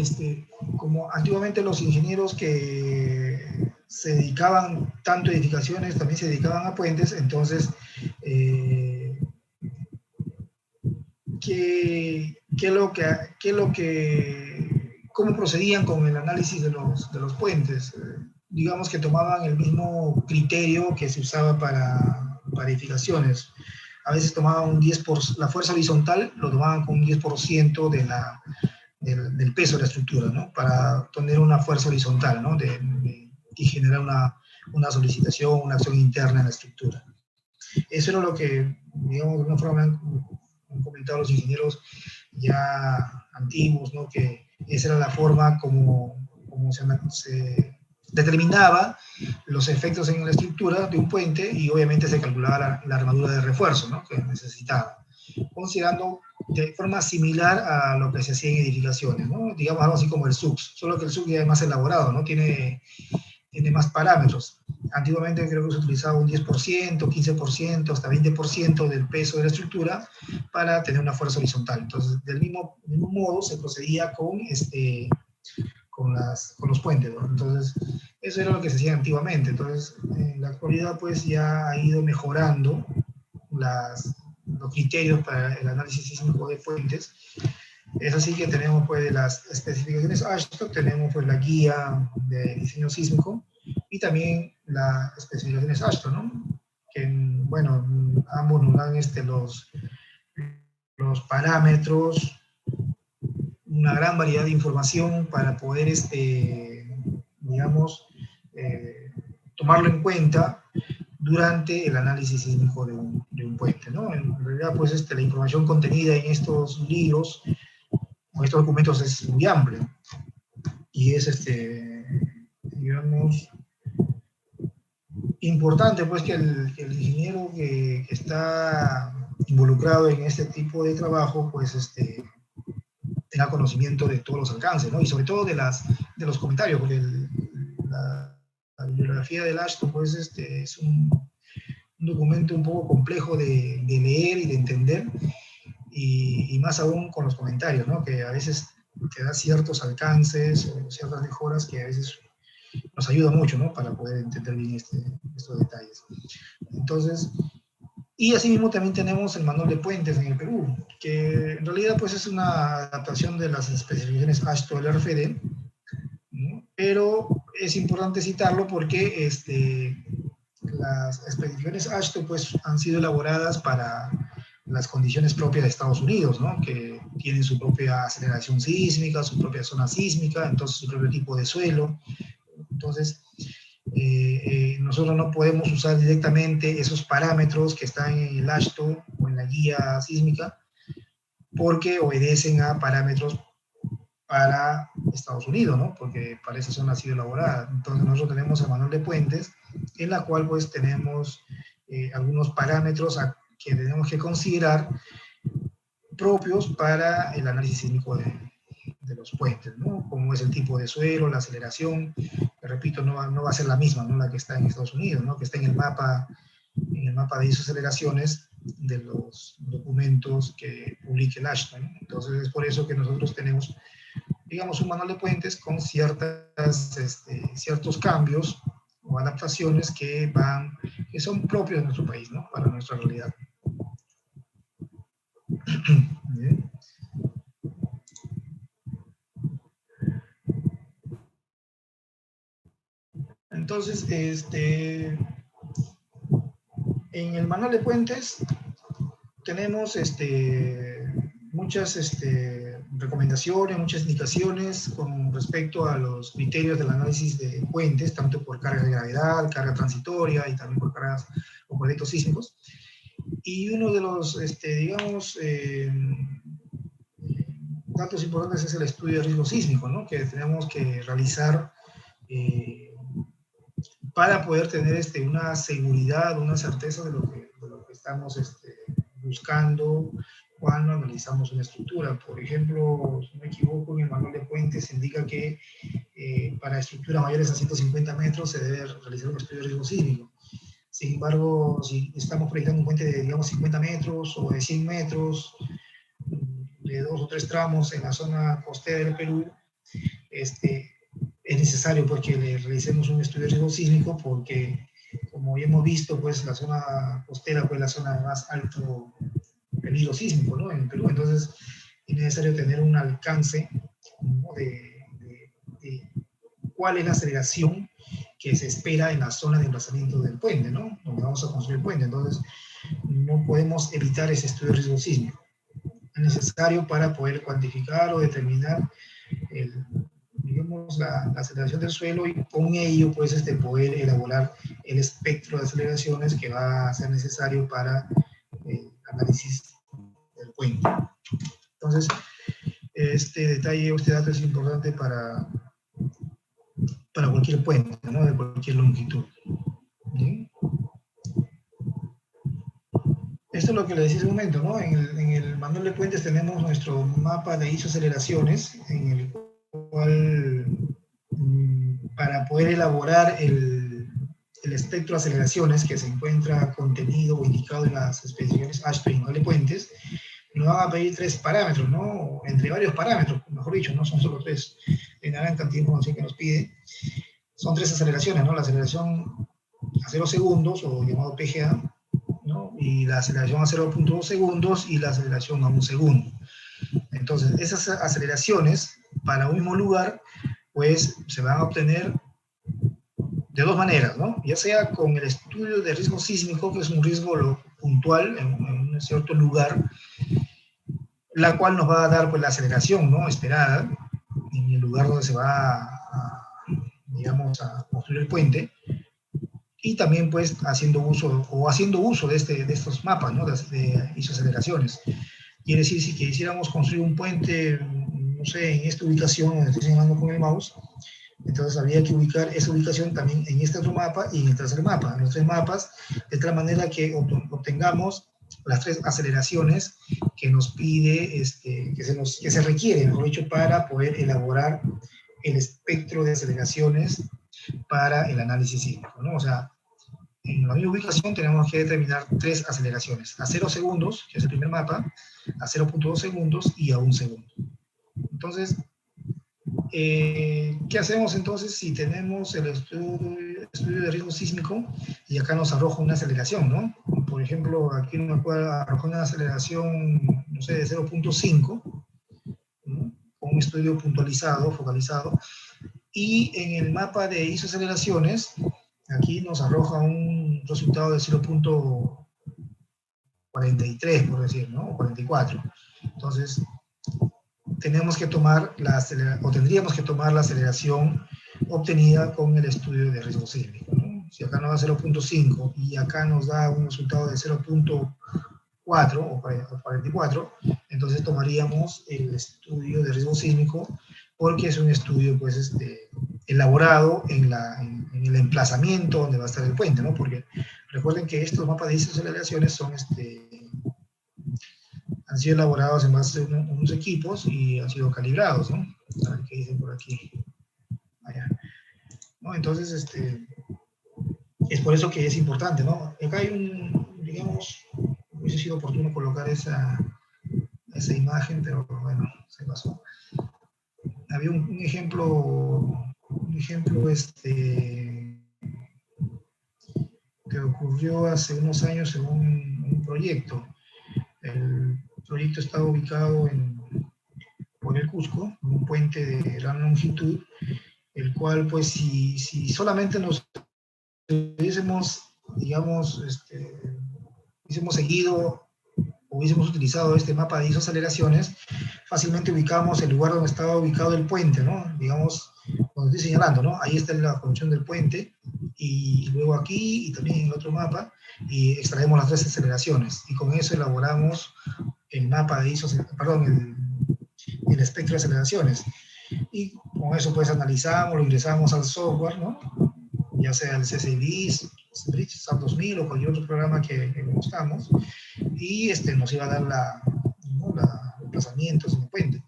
como antiguamente los ingenieros que se dedicaban tanto a edificaciones, también se dedicaban a puentes, entonces, ¿cómo procedían con el análisis de los puentes? digamos que tomaban el mismo criterio que se usaba para edificaciones. A veces tomaban un 10%, la fuerza horizontal lo tomaban con un 10% del peso de la estructura, ¿no? Para tener una fuerza horizontal, ¿no? Y generar una solicitación, una acción interna en la estructura. Eso era lo que, digamos, de alguna forma han comentado los ingenieros ya antiguos, ¿no? Que esa era la forma como se determinaba los efectos en la estructura de un puente y obviamente se calculaba la armadura de refuerzo, ¿no? Que necesitaba, considerando de forma similar a lo que se hacía en edificaciones, ¿no? Digamos algo así como el SUX, solo que el SUX ya es más elaborado, ¿no? Tiene más parámetros. Antiguamente creo que se utilizaba un 10%, 15%, hasta 20% del peso de la estructura para tener una fuerza horizontal. Entonces, del mismo modo se procedía con los puentes, ¿no? Entonces, eso era lo que se hacía antiguamente. Entonces, en la actualidad, pues ya ha ido mejorando los criterios para el análisis sísmico de puentes. Es así que tenemos pues las especificaciones AASHTO, tenemos pues la guía de diseño sísmico y también las especificaciones AASHTO, ¿no? Que, bueno, ambos nos dan los parámetros, una gran variedad de información para poder, digamos, tomarlo en cuenta durante el análisis sísmico de un puente, ¿no? En realidad, pues, la información contenida en estos libros, o estos documentos, es muy amplio, y es, digamos, importante, pues, que el ingeniero que está involucrado en este tipo de trabajo, pues, tenga conocimiento de todos los alcances, ¿no? Y sobre todo de los comentarios, porque la bibliografía del AASHTO, pues, es un documento un poco complejo de leer y de entender, y más aún con los comentarios, ¿no? Que a veces te da ciertos alcances o ciertas mejoras que a veces nos ayuda mucho, ¿no? Para poder entender bien estos detalles. Entonces, y asimismo también tenemos el manual de puentes en el Perú, que en realidad pues es una adaptación de las especificaciones AASHTO LRFD, ¿no? Pero es importante citarlo porque las especificaciones AASHTO pues han sido elaboradas para las condiciones propias de Estados Unidos, ¿no? Que tienen su propia aceleración sísmica, su propia zona sísmica, entonces su propio tipo de suelo. Entonces, nosotros no podemos usar directamente esos parámetros que están en el AASHTO o en la guía sísmica, porque obedecen a parámetros para Estados Unidos, ¿no? Porque para esa zona ha sido elaborada. Entonces nosotros tenemos el manual de puentes, en la cual pues tenemos algunos parámetros que tenemos que considerar propios para el análisis sísmico de los puentes, ¿no? Como es el tipo de suelo, la aceleración, que repito, no va a ser la misma, ¿no? La que está en Estados Unidos, ¿no? Que está en el mapa de isoaceleraciones de los documentos que publique el AASHTO, ¿no? Entonces es por eso que nosotros tenemos, digamos, un manual de puentes con ciertos cambios o adaptaciones que son propios de nuestro país, ¿no? Para nuestra realidad. Bien. Entonces, en el manual de puentes tenemos muchas recomendaciones, muchas indicaciones con respecto a los criterios del análisis de puentes, tanto por carga de gravedad, carga transitoria y también por cargas o por efectos sísmicos. Y uno de los, digamos, datos importantes es el estudio de riesgo sísmico, ¿no? Que tenemos que realizar para poder tener una seguridad, una certeza de lo que estamos buscando cuando analizamos una estructura. Por ejemplo, si no me equivoco, en el manual de puentes se indica que para estructuras mayores a 150 metros se debe realizar un estudio de riesgo sísmico. Sin embargo, si estamos proyectando un puente de, digamos, 50 metros o de 100 metros, de 2 o 3 tramos en la zona costera del Perú, es necesario pues, que le realicemos un estudio de riesgo sísmico, porque, como ya hemos visto, pues la zona costera es la zona de más alto peligro sísmico, ¿no? En el Perú. Entonces es necesario tener un alcance, ¿no? de cuál es la aceleración que se espera en la zona de emplazamiento del puente, ¿no? Donde vamos a construir el puente. Entonces, no podemos evitar ese estudio de riesgo sísmico. Es necesario para poder cuantificar o determinar digamos, la aceleración del suelo y con ello pues, poder elaborar el espectro de aceleraciones que va a ser necesario para el análisis del puente. Entonces, este detalle, este dato es importante para cualquier puente, ¿no? De cualquier longitud. ¿Sí? Esto es lo que le decía hace un momento, ¿no? En el manual de puentes tenemos nuestro mapa de isoaceleraciones, en el cual, para poder elaborar el espectro de aceleraciones que se encuentra contenido o indicado en las especificaciones AASHTO y manual de puentes, nos van a pedir 3 parámetros, ¿no? Entre varios parámetros, mejor dicho, no son solo 3. En naranja el tiempo que nos pide. Son 3 aceleraciones, ¿no? La aceleración a 0 segundos, o llamado PGA, ¿no? Y la aceleración a 0.2 segundos y la aceleración a 1 segundo. Entonces, esas aceleraciones para un mismo lugar, pues se van a obtener de 2 maneras, ¿no? Ya sea con el estudio de riesgo sísmico, que es un riesgo puntual en un cierto lugar, la cual nos va a dar pues, la aceleración, ¿no? Esperada en el lugar donde se va digamos, a construir el puente, y también pues haciendo uso de estos mapas, ¿no? de isoaceleraciones. Quiere decir, si quisiéramos construir un puente, no sé, en esta ubicación donde estoy señalando con el mouse, entonces habría que ubicar esa ubicación también en este otro mapa y en el tercer mapa, en los 3 mapas, de tal manera que obtengamos las 3 aceleraciones que nos pide, que se requiere, mejor dicho, para poder elaborar el espectro de aceleraciones para el análisis sísmico, ¿no? O sea, en la misma ubicación tenemos que determinar 3 aceleraciones, a 0 segundos, que es el primer mapa, a 0.2 segundos y a 1 segundo. Entonces, ¿qué hacemos entonces si tenemos el estudio de riesgo sísmico y acá nos arroja una aceleración, ¿no? Por ejemplo, aquí nos puede arrojar una aceleración, no sé, de 0.5, ¿no? Con un estudio puntualizado, focalizado, y en el mapa de isoaceleraciones, aquí nos arroja un resultado de 0.43, por decir, ¿no? O 44. Entonces, tendríamos que tomar la aceleración obtenida con el estudio de riesgo sísmico, ¿no? Si acá nos da 0.5 y acá nos da un resultado de 0.4 o 44, entonces tomaríamos el estudio de riesgo sísmico, porque es un estudio pues, elaborado en el emplazamiento donde va a estar el puente, ¿no? Porque recuerden que estos mapas de isoaceleraciones son han sido elaborados en base a unos equipos y han sido calibrados, ¿no? A ver qué dicen por aquí. Allá. ¿No? Entonces, es por eso que es importante, ¿no? Acá hay digamos, hubiese sido oportuno colocar esa imagen, pero bueno, se pasó. Había un ejemplo que ocurrió hace unos años en un proyecto. El proyecto estaba ubicado por el Cusco, un puente de gran longitud, el cual, pues, si solamente nos hubiésemos, digamos, hubiésemos seguido o hubiésemos utilizado este mapa de isoaceleraciones, fácilmente ubicamos el lugar donde estaba ubicado el puente, ¿no? Digamos, donde estoy señalando, ¿no? Ahí está la conexión del puente, y luego aquí, y también en el otro mapa, y extraemos las 3 aceleraciones, y con eso elaboramos el mapa de el espectro de aceleraciones. Y con eso pues analizamos, lo ingresamos al software, ¿no? Ya sea el CCD, Bridge, SAP 2000 o cualquier otro programa que conozcamos, y nos iba a dar los emplazamientos en el puente.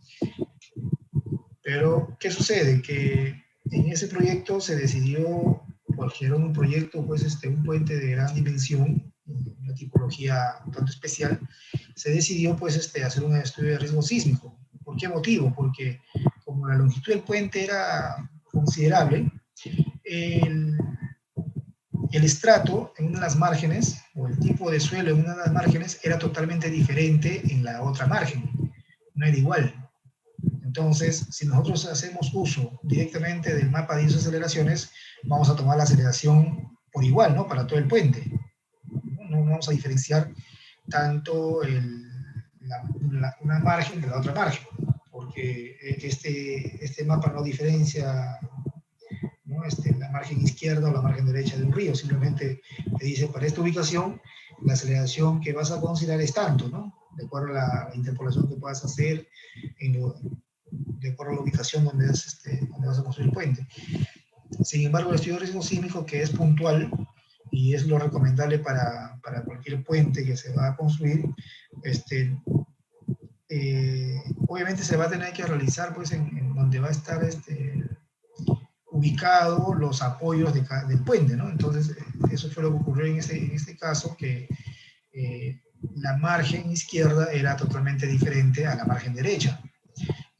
Pero, ¿qué sucede? Que en ese proyecto se decidió, porque era un proyecto, pues, un puente de gran dimensión, una tipología un tanto especial, se decidió, pues, hacer un estudio de riesgo sísmico. ¿Por qué motivo? Porque como la longitud del puente era considerable, el estrato en una de las márgenes, o el tipo de suelo en una de las márgenes, era totalmente diferente en la otra margen. No era igual. Entonces, si nosotros hacemos uso directamente del mapa de isoaceleraciones, vamos a tomar la aceleración por igual, ¿no? Para todo el puente. No vamos a diferenciar tanto una margen de la otra margen, porque este mapa no diferencia, ¿no? La margen izquierda o la margen derecha de un río, simplemente te dice, para esta ubicación, la aceleración que vas a considerar es tanto, ¿no? De acuerdo a la interpolación que puedas hacer, de acuerdo a la ubicación donde vas a construir el puente. Sin embargo, el estudio de riesgo sísmico, que es puntual, y es lo recomendable para cualquier puente que se va a construir, obviamente se va a tener que realizar pues, en donde va a estar ubicado los apoyos del puente, ¿no? Entonces, eso fue lo que ocurrió en este caso, que la margen izquierda era totalmente diferente a la margen derecha.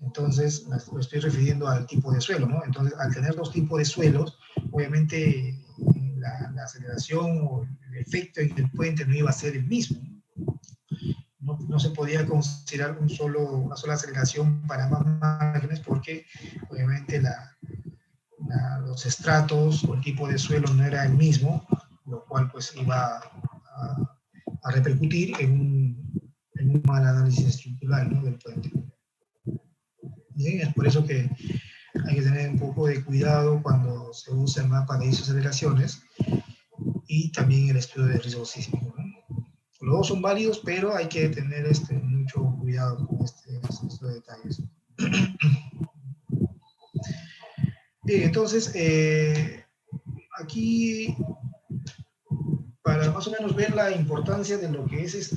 Entonces, me estoy refiriendo al tipo de suelo, ¿no? Entonces, al tener dos tipos de suelos, obviamente la aceleración o el efecto en el puente no iba a ser el mismo. No se podía considerar una sola aceleración para ambas márgenes porque, obviamente, los estratos o el tipo de suelo no era el mismo, lo cual pues iba a repercutir en un mal análisis estructural, ¿no? Del puente. Bien, es por eso que hay que tener un poco de cuidado cuando se usa el mapa de isoaceleraciones y también el estudio de riesgo sísmico, ¿no? Los dos son válidos, pero hay que tener mucho cuidado con estos detalles. Bien, entonces, aquí, para más o menos ver la importancia de lo que es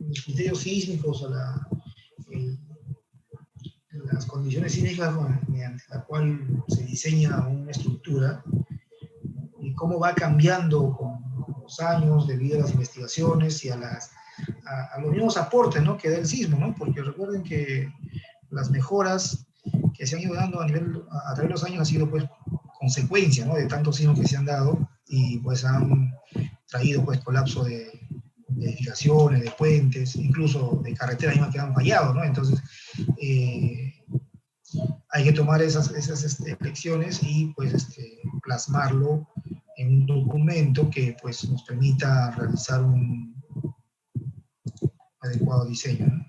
los criterios sísmicos o las condiciones sísmicas mediante la cual se diseña una estructura y cómo va cambiando con los años debido a las investigaciones y a los mismos aportes, ¿no? Que da el sismo, ¿no? Porque recuerden que las mejoras que se han ido dando a través de los años han sido pues consecuencia, ¿no? De tantos sismos que se han dado y pues han traído pues colapso de edificaciones, de puentes, incluso de carreteras mismas que han fallado, ¿no? Entonces, hay que tomar esas lecciones y pues plasmarlo en un documento que pues nos permita realizar un adecuado diseño, ¿no?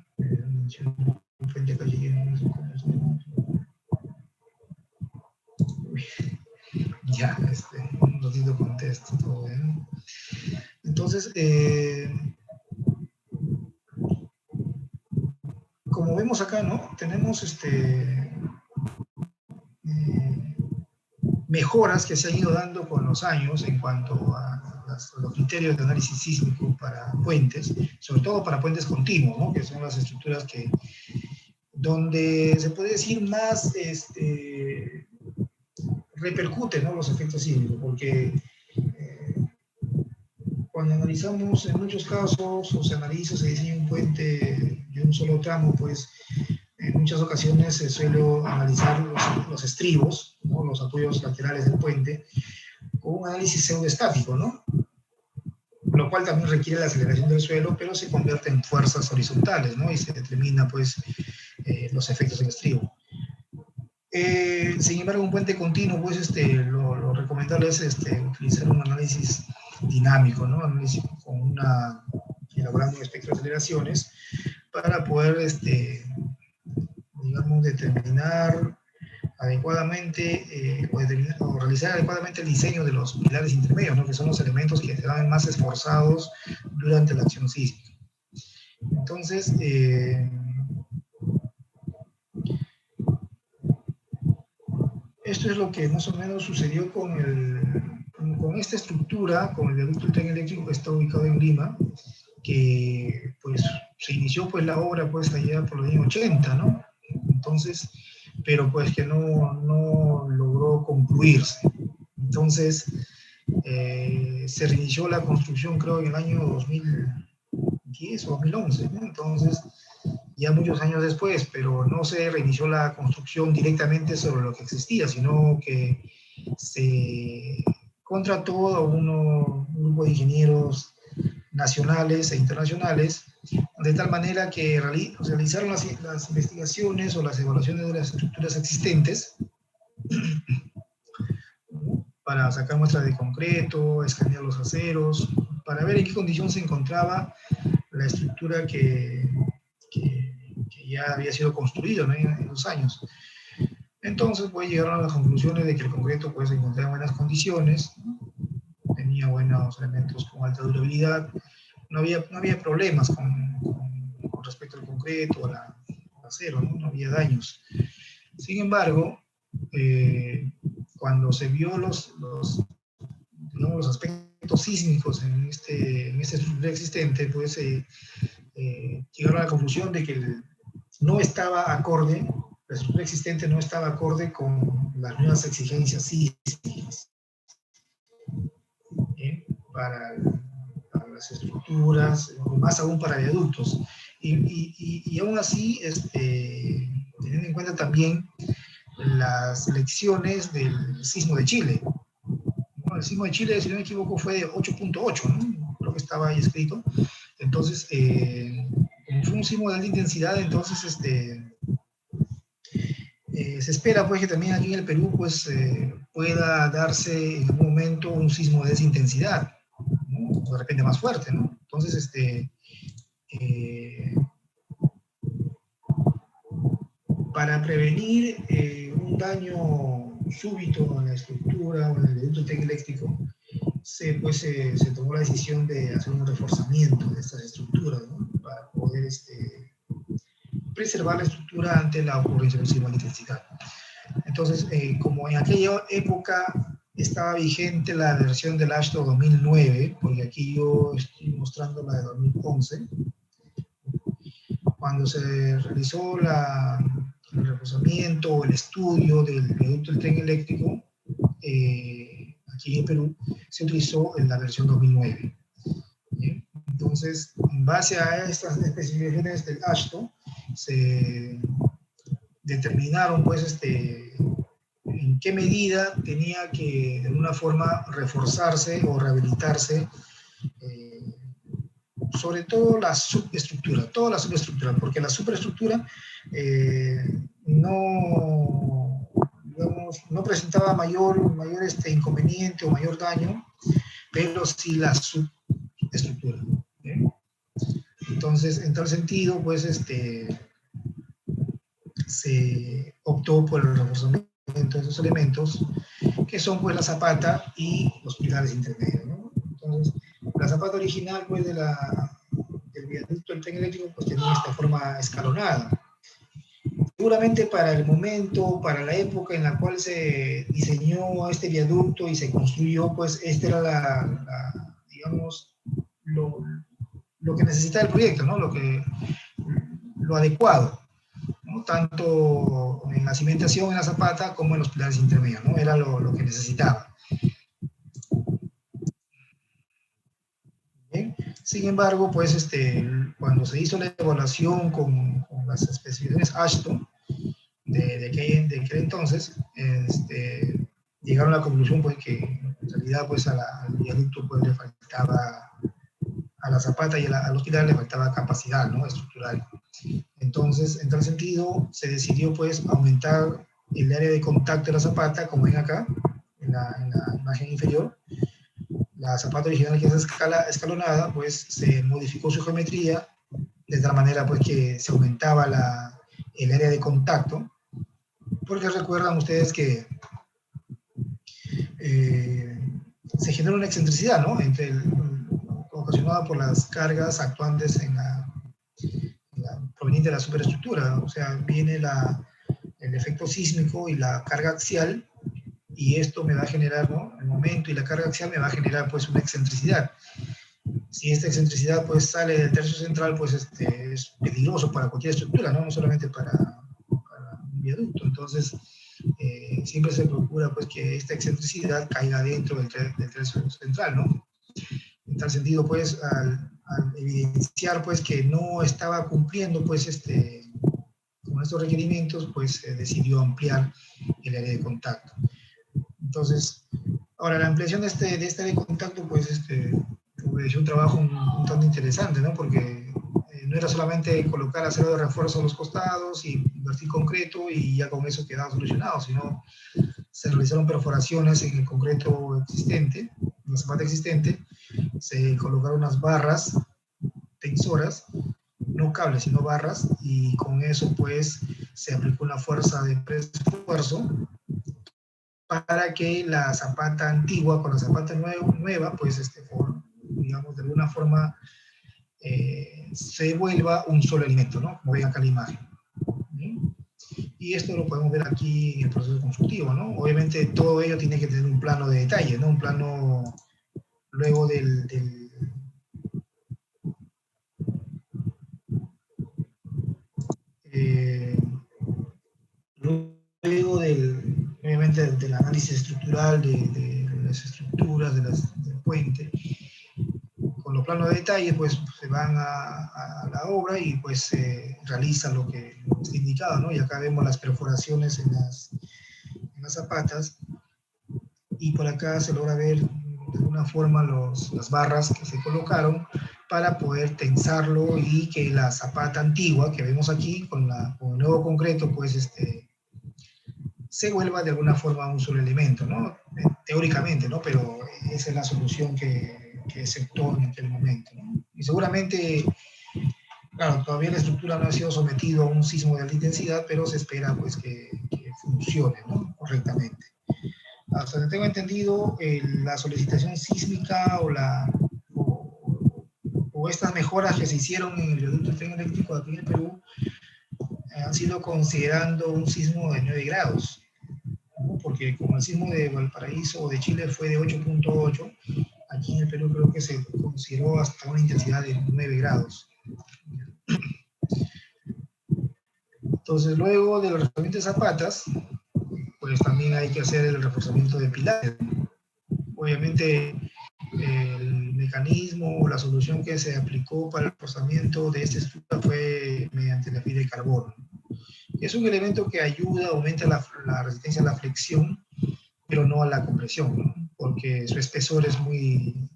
Ya, un ratito contesto todo bien. Entonces, como vemos acá, ¿no? Tenemos mejoras que se han ido dando con los años en cuanto a los criterios de análisis sísmico para puentes, sobre todo para puentes continuos, ¿no? Que son las estructuras donde se puede decir más repercuten, ¿no? Los efectos sísmicos, porque cuando analizamos en muchos casos o se analiza, se diseña un puente de un solo tramo, pues en muchas ocasiones se suele analizar los estribos, ¿no? Los apoyos laterales del puente, con un análisis pseudoestático, ¿no? Lo cual también requiere la aceleración del suelo, pero se convierte en fuerzas horizontales, ¿no? Y se determina, pues, los efectos del estribo. Sin embargo, un puente continuo, pues, lo recomendable es utilizar un análisis dinámico, ¿no? Análisis elaborando un espectro de aceleraciones para poder, digamos, determinar adecuadamente o realizar adecuadamente el diseño de los pilares intermedios, ¿no? Que son los elementos que se van más esforzados durante la acción sísmica. Entonces, esto es lo que más o menos sucedió con esta estructura, con el viaducto del tren eléctrico que está ubicado en Lima, que pues se inició pues la obra pues allá por los años 80, ¿no? Entonces, pero pues que no logró concluirse. Entonces, se reinició la construcción creo en el año 2010 o 2011, ¿no? Entonces, ya muchos años después, pero no se reinició la construcción directamente sobre lo que existía, sino que se contrató a un grupo de ingenieros nacionales e internacionales de tal manera que realizaron las investigaciones o las evaluaciones de las estructuras existentes para sacar muestras de concreto, escanear los aceros, para ver en qué condición se encontraba la estructura que ya había sido construida, ¿no?, en los años. Entonces, pues llegaron a las conclusiones de que el concreto pues, se encontraba en buenas condiciones, ¿no? Tenía buenos elementos con alta durabilidad, no había problemas con respecto al concreto o al acero, ¿no? No había daños. Sin embargo, cuando se vio los aspectos sísmicos en esta estructura existente, pues llegaron a la conclusión de que no estaba acorde, la estructura existente no estaba acorde con las nuevas exigencias sísmicas para las estructuras, más aún para viaductos. Y aún así, teniendo en cuenta también las lecciones del sismo de Chile. Bueno, el sismo de Chile, si no me equivoco, fue de 8.8, ¿no? Creo que estaba ahí escrito. Entonces, como fue un sismo de alta intensidad, entonces se espera pues que también aquí en el Perú pues pueda darse en algún momento un sismo de esa intensidad, ¿no? O de repente más fuerte, ¿no? Entonces, para prevenir un daño súbito en la estructura o en el viaducto tecnoeléctrico, se tomó la decisión de hacer un reforzamiento de estas estructuras, ¿no? Para poder preservar la estructura ante la ocurrencia de un sismo de intensidad. Entonces, como en aquella época estaba vigente la versión del AASHTO 2009, porque aquí yo estoy mostrando la de 2011, cuando se realizó el reforzamiento o el estudio del viaducto del tren eléctrico, aquí en Perú, se utilizó en la versión 2009. ¿Bien? Entonces, en base a estas especificaciones del AASHTO, se determinaron, pues, en qué medida tenía que, de alguna forma, reforzarse o rehabilitarse, sobre todo la subestructura, toda la subestructura, porque la superestructura no presentaba mayor inconveniente o mayor daño, pero sí la subestructura. Entonces, en tal sentido, pues, se optó por el reforzamiento de esos elementos, que son, pues, la zapata y los pilares intermedios, ¿no? Entonces, la zapata original, pues, del viaducto del tren eléctrico, pues, tenía esta forma escalonada. Seguramente para el momento, para la época en la cual se diseñó este viaducto y se construyó, pues, esta era digamos, lo que necesitaba el proyecto, ¿no? Lo adecuado, ¿no? Tanto en la cimentación, en la zapata, como en los pilares intermedios, ¿no? Era lo que necesitaba. ¿Bien? Sin embargo, pues, cuando se hizo la evaluación con las especificaciones AASHTO de aquel entonces, llegaron a la conclusión, pues, que en realidad, pues, al viaducto, pues, le faltaba, a la zapata y a los pilares le faltaba capacidad, ¿no?, estructural. Entonces, en tal sentido, se decidió, pues, aumentar el área de contacto de la zapata, como ven acá, en la imagen inferior. La zapata original, que es escalonada, pues se modificó su geometría de tal manera, pues, que se aumentaba el área de contacto, porque recuerdan ustedes que se genera una excentricidad, ¿no?, ocasionada por las cargas actuantes proveniente de la superestructura. O sea, viene el efecto sísmico y la carga axial, y esto me va a generar, ¿no?, el momento y la carga axial me va a generar, pues, una excentricidad. Si esta excentricidad, pues, sale del tercio central, pues, es peligroso para cualquier estructura, ¿no?, no solamente para un viaducto. Entonces, siempre se procura, pues, que esta excentricidad caiga dentro del tercio central, ¿no? En tal sentido, pues, al evidenciar, pues, que no estaba cumpliendo, pues, con estos requerimientos, pues, se decidió ampliar el área de contacto. Entonces, ahora, la ampliación de este área de contacto, pues, fue un trabajo un tanto interesante, ¿no?, porque no no era solamente colocar acero de refuerzo a los costados y vertir concreto y ya con eso quedaba solucionado, sino se realizaron perforaciones en el concreto existente, en la zapata existente, se colocaron unas barras tensoras, no cables, sino barras, y con eso pues se aplicó una fuerza de esfuerzo para que la zapata antigua con la zapata nueva pues digamos de alguna forma se vuelva un solo elemento, ¿no? Como ven acá la imagen. ¿Sí? Y esto lo podemos ver aquí en el proceso constructivo, ¿no? Obviamente todo ello tiene que tener un plano de detalle, ¿no? Un plano luego obviamente del análisis estructural de las estructuras, del puente, con los planos de detalle, pues se van a la obra y pues se realiza lo que está indicado, ¿no? Y acá vemos las perforaciones en las zapatas, y por acá se logra ver de alguna forma las barras que se colocaron para poder tensarlo y que la zapata antigua que vemos aquí con el nuevo concreto, pues se vuelva de alguna forma un solo elemento, ¿no? Teóricamente, ¿no? Pero esa es la solución que se optó en aquel momento, ¿no? Y seguramente, claro, todavía la estructura no ha sido sometida a un sismo de alta intensidad, pero se espera pues que funcione, ¿no? Correctamente. Hasta donde tengo entendido, la solicitación sísmica o estas mejoras que se hicieron en el viaducto del tren eléctrico aquí en el Perú han sido considerando un sismo de 9 grados, ¿no? Porque como el sismo de Valparaíso o de Chile fue de 8.8, aquí en el Perú creo que se consideró hasta una intensidad de 9 grados. Entonces, luego del reforzamiento de zapatas, pues también hay que hacer el reforzamiento de pilares. Obviamente, el mecanismo o la solución que se aplicó para el reforzamiento de esta estructura fue mediante la fibra de carbono. Es un elemento que ayuda, aumenta la resistencia a la flexión, pero no a la compresión, ¿no? Porque su espesor es muy,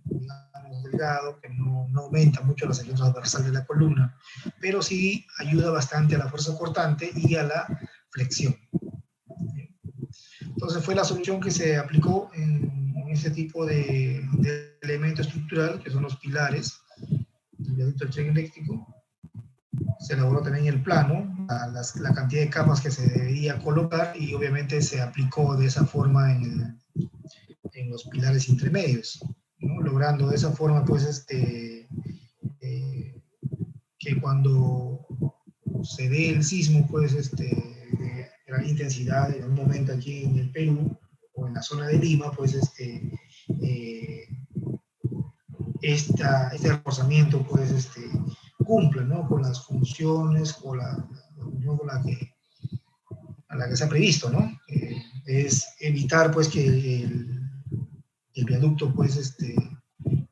digamos, delgado, que no aumenta mucho la sección transversal de la columna, pero sí ayuda bastante a la fuerza cortante y a la flexión. Entonces fue la solución que se aplicó en este tipo de elemento estructural, que son los pilares del viaducto del tren eléctrico. Se elaboró también el plano, la cantidad de capas que se debería colocar, y obviamente se aplicó de esa forma en los pilares intermedios, ¿no? Logrando de esa forma pues que cuando se dé el sismo pues de gran intensidad en un momento aquí en el Perú o en la zona de Lima, pues este reforzamiento pues cumple, ¿no? Con las funciones con la que se ha previsto, ¿no? Es evitar pues que el viaducto pues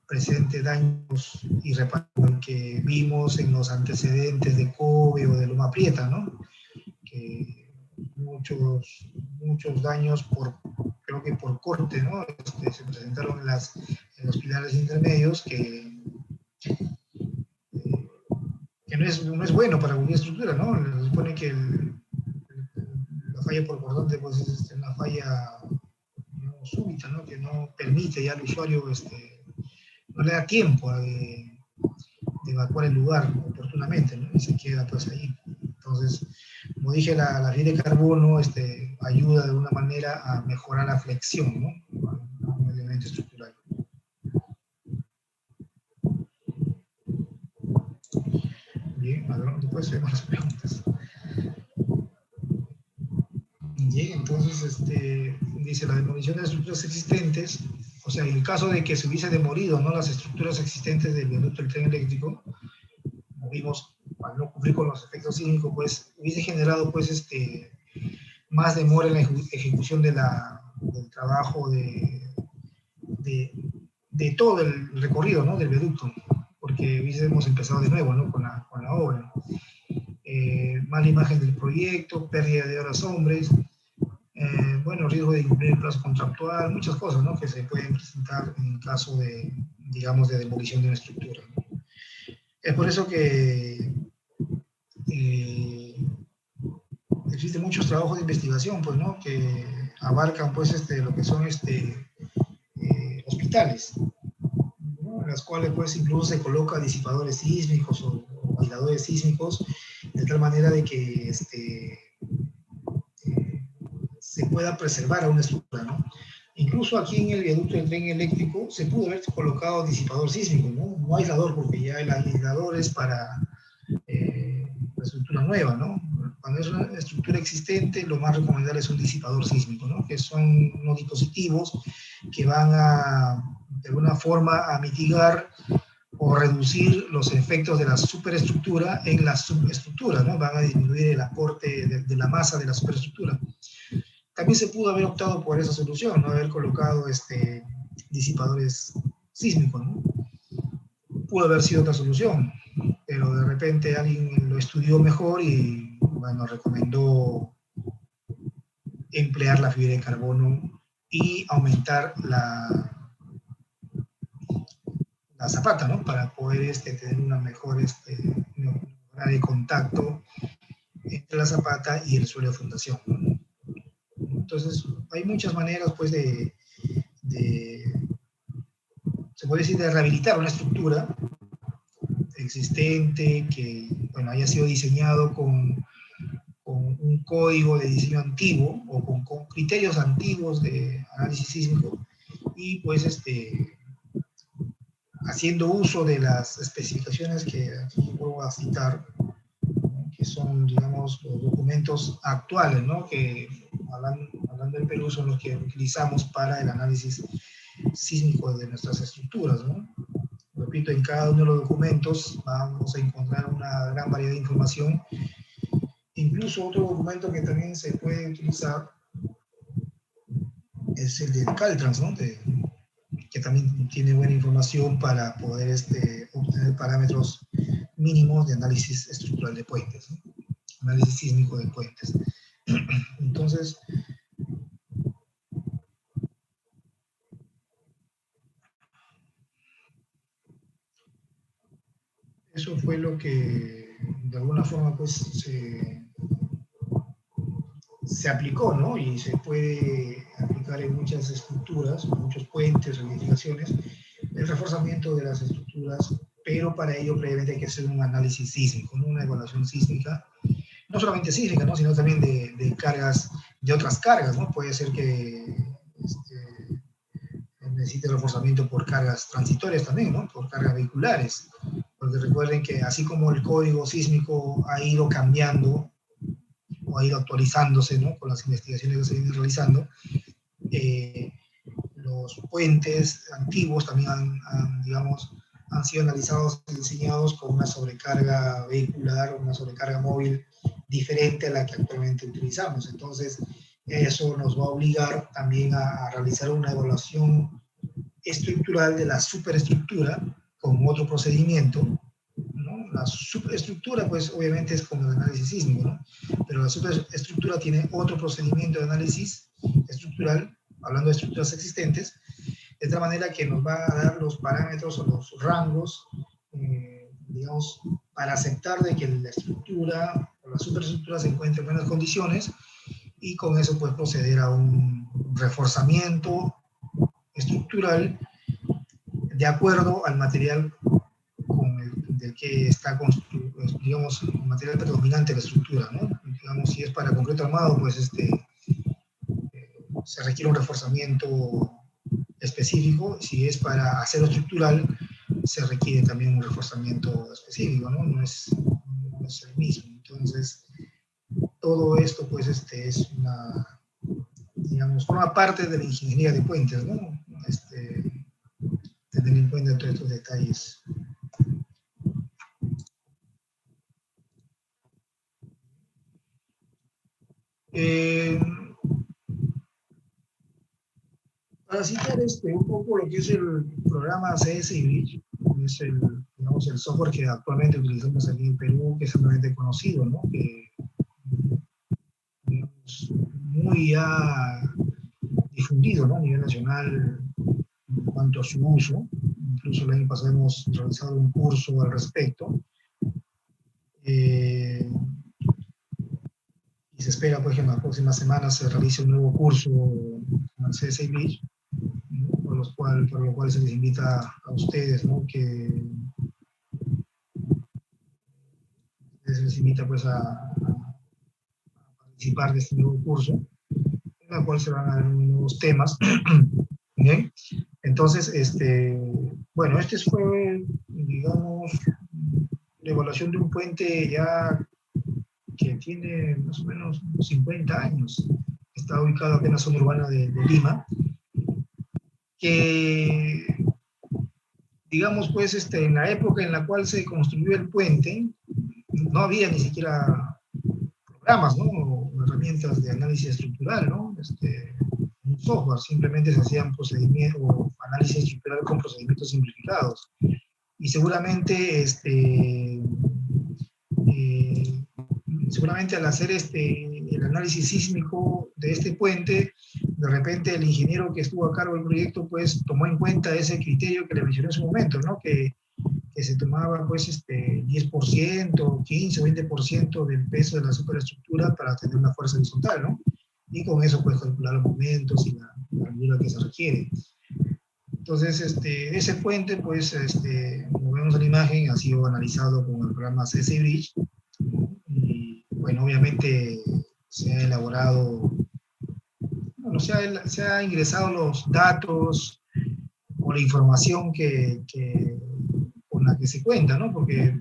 presente daños irreparables que vimos en los antecedentes de Kobe o de Loma Prieta, ¿no? Que muchos daños creo que por corte, ¿no? Se presentaron en los pilares intermedios que no es bueno para cualquier estructura, ¿no? Se supone que la falla por cortante pues es una falla, digamos, súbita, ¿no? Que no permite ya al usuario, no le da tiempo de evacuar el lugar oportunamente, ¿no? Y se queda pues ahí. Entonces, como dije, la fibra de carbono ayuda de alguna manera a mejorar la flexión, ¿no? A un elemento estructural. Bien, a ver, después vemos las preguntas. Bien, entonces, dice, la demolición de las estructuras existentes, o sea, en el caso de que se hubiese demolido, ¿no?, las estructuras existentes del viaducto del tren eléctrico, como vimos, al no cumplir con los efectos sísmicos, pues hubiese generado pues más demora en la ejecución del trabajo de todo el recorrido, ¿no?, del viaducto, porque hubiésemos empezado de nuevo, ¿no?, con la obra. Mala imagen del proyecto, pérdida de horas hombres, bueno, riesgo de incumplir el plazo contractual, muchas cosas, ¿no?, que se pueden presentar en caso de, digamos, de demolición de una estructura, ¿no? Es por eso que existen muchos trabajos de investigación, pues, ¿no? Que abarcan, pues, lo que son hospitales, ¿no? En las cuales, pues, incluso se coloca disipadores sísmicos o aisladores sísmicos, de tal manera de que se pueda preservar a una estructura, ¿no? Incluso aquí en el viaducto del tren eléctrico se pudo haber colocado disipador sísmico, ¿no? No aislador, porque ya el aislador es para la estructura nueva, ¿no? Cuando es una estructura existente, lo más recomendable es un disipador sísmico, ¿no? Que son unos dispositivos que van de alguna forma, a mitigar o reducir los efectos de la superestructura en la subestructura, ¿no? Van a disminuir el aporte de la masa de la superestructura. También se pudo haber optado por esa solución, no haber colocado disipadores sísmicos, ¿no? Pudo haber sido otra solución, pero de repente alguien lo estudió mejor y, bueno, recomendó emplear la fibra de carbono y aumentar la zapata, ¿no? Para poder tener una mejor área de contacto entre la zapata y el suelo de fundación, ¿no? Entonces, hay muchas maneras, pues, se puede decir, de rehabilitar una estructura existente que, bueno, haya sido diseñado con un código de diseño antiguo o con criterios antiguos de análisis sísmico y, pues, haciendo uso de las especificaciones que aquí vuelvo a citar, ¿no? Que son, digamos, los documentos actuales, ¿no? Que, hablando del Perú, son los que utilizamos para el análisis sísmico de nuestras estructuras, ¿no? Repito, en cada uno de los documentos vamos a encontrar una gran variedad de información. Incluso otro documento que también se puede utilizar es el de Caltrans, ¿no? Que también tiene buena información para poder obtener parámetros mínimos de análisis estructural de puentes, ¿no? Análisis sísmico de puentes. Entonces, eso fue lo que de alguna forma, pues, se aplicó, ¿no? Y se puede aplicar en muchas estructuras, muchos puentes, edificaciones, el reforzamiento de las estructuras, pero para ello previamente hay que hacer un análisis sísmico, ¿no? Una evaluación sísmica, no solamente sísmica, ¿no? Sino también de cargas, de otras cargas, ¿no? Puede ser que necesite reforzamiento por cargas transitorias también, ¿no? Por cargas vehiculares, porque recuerden que así como el código sísmico ha ido cambiando o ha ido actualizándose, ¿no? Con las investigaciones que se han ido realizando, los puentes antiguos también han sido analizados y diseñados con una sobrecarga vehicular o una sobrecarga móvil diferente a la que actualmente utilizamos. Entonces, eso nos va a obligar también a realizar una evaluación estructural de la superestructura con otro procedimiento, ¿no? La superestructura, pues, obviamente es como el análisis sísmico, ¿no? Pero la superestructura tiene otro procedimiento de análisis estructural, hablando de estructuras existentes, de tal manera que nos va a dar los parámetros o los rangos, digamos, para aceptar de que la estructura o la superestructura se encuentre en buenas condiciones y con eso, pues, proceder a un reforzamiento estructural de acuerdo al material del que está construido, digamos, el material predominante de la estructura, ¿no? Digamos, si es para concreto armado, pues se requiere un reforzamiento específico. Si es para acero estructural, se requiere también un reforzamiento específico, ¿no? No es el mismo. Entonces, todo esto, pues, es una, digamos, forma parte de la ingeniería de puentes, ¿no? Tener en cuenta todos estos detalles. Para citar un poco lo que es el programa CSI Bridge, es digamos, el software que actualmente utilizamos aquí en Perú, que es ampliamente conocido, ¿no? Que, digamos, muy ya difundido, ¿no? A nivel nacional en cuanto a su uso, incluso el año pasado hemos realizado un curso al respecto. Y se espera pues, que en las próximas semanas se realice un nuevo curso con el CSI Bridge, ¿no? por lo cual se les invita a ustedes, ¿no? que se les invita pues, a participar de este nuevo curso, en el cual se van a dar nuevos temas. ¿Bien? Entonces, bueno, este fue, digamos, la evaluación de un puente ya que tiene más o menos 50 años. Está ubicado acá en la zona urbana de Lima, que, digamos, pues, en la época en la cual se construyó el puente, no había ni siquiera programas, ¿no? O herramientas de análisis estructural, ¿no? Un software, simplemente se hacían procedimientos o análisis estructural con procedimientos simplificados. Y seguramente, seguramente al hacer el análisis sísmico de este puente, de repente el ingeniero que estuvo a cargo del proyecto, pues tomó en cuenta ese criterio que le mencioné en su momento, ¿no? Que se tomaba pues 10%, 15 o 20% del peso de la superestructura para tener una fuerza horizontal, ¿no? Y con eso puedes calcular los momentos y la altura que se requiere. Entonces, ese puente, pues, como vemos en la imagen, ha sido analizado con el programa CSI Bridge, ¿no? Y, bueno, obviamente se ha elaborado, bueno, se ha ingresado los datos o la información con la que se cuenta, ¿no? Porque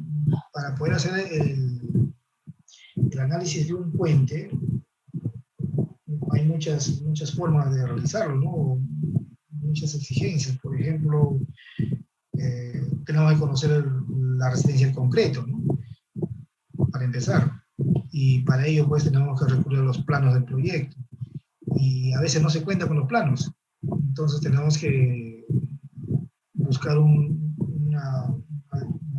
para poder hacer el análisis de un puente, hay muchas formas de realizarlo, ¿no? Muchas exigencias. Por ejemplo, tenemos que conocer la resistencia en concreto, ¿no? Para empezar. Y para ello, pues, tenemos que recurrir a los planos del proyecto. Y a veces no se cuenta con los planos. Entonces tenemos que buscar una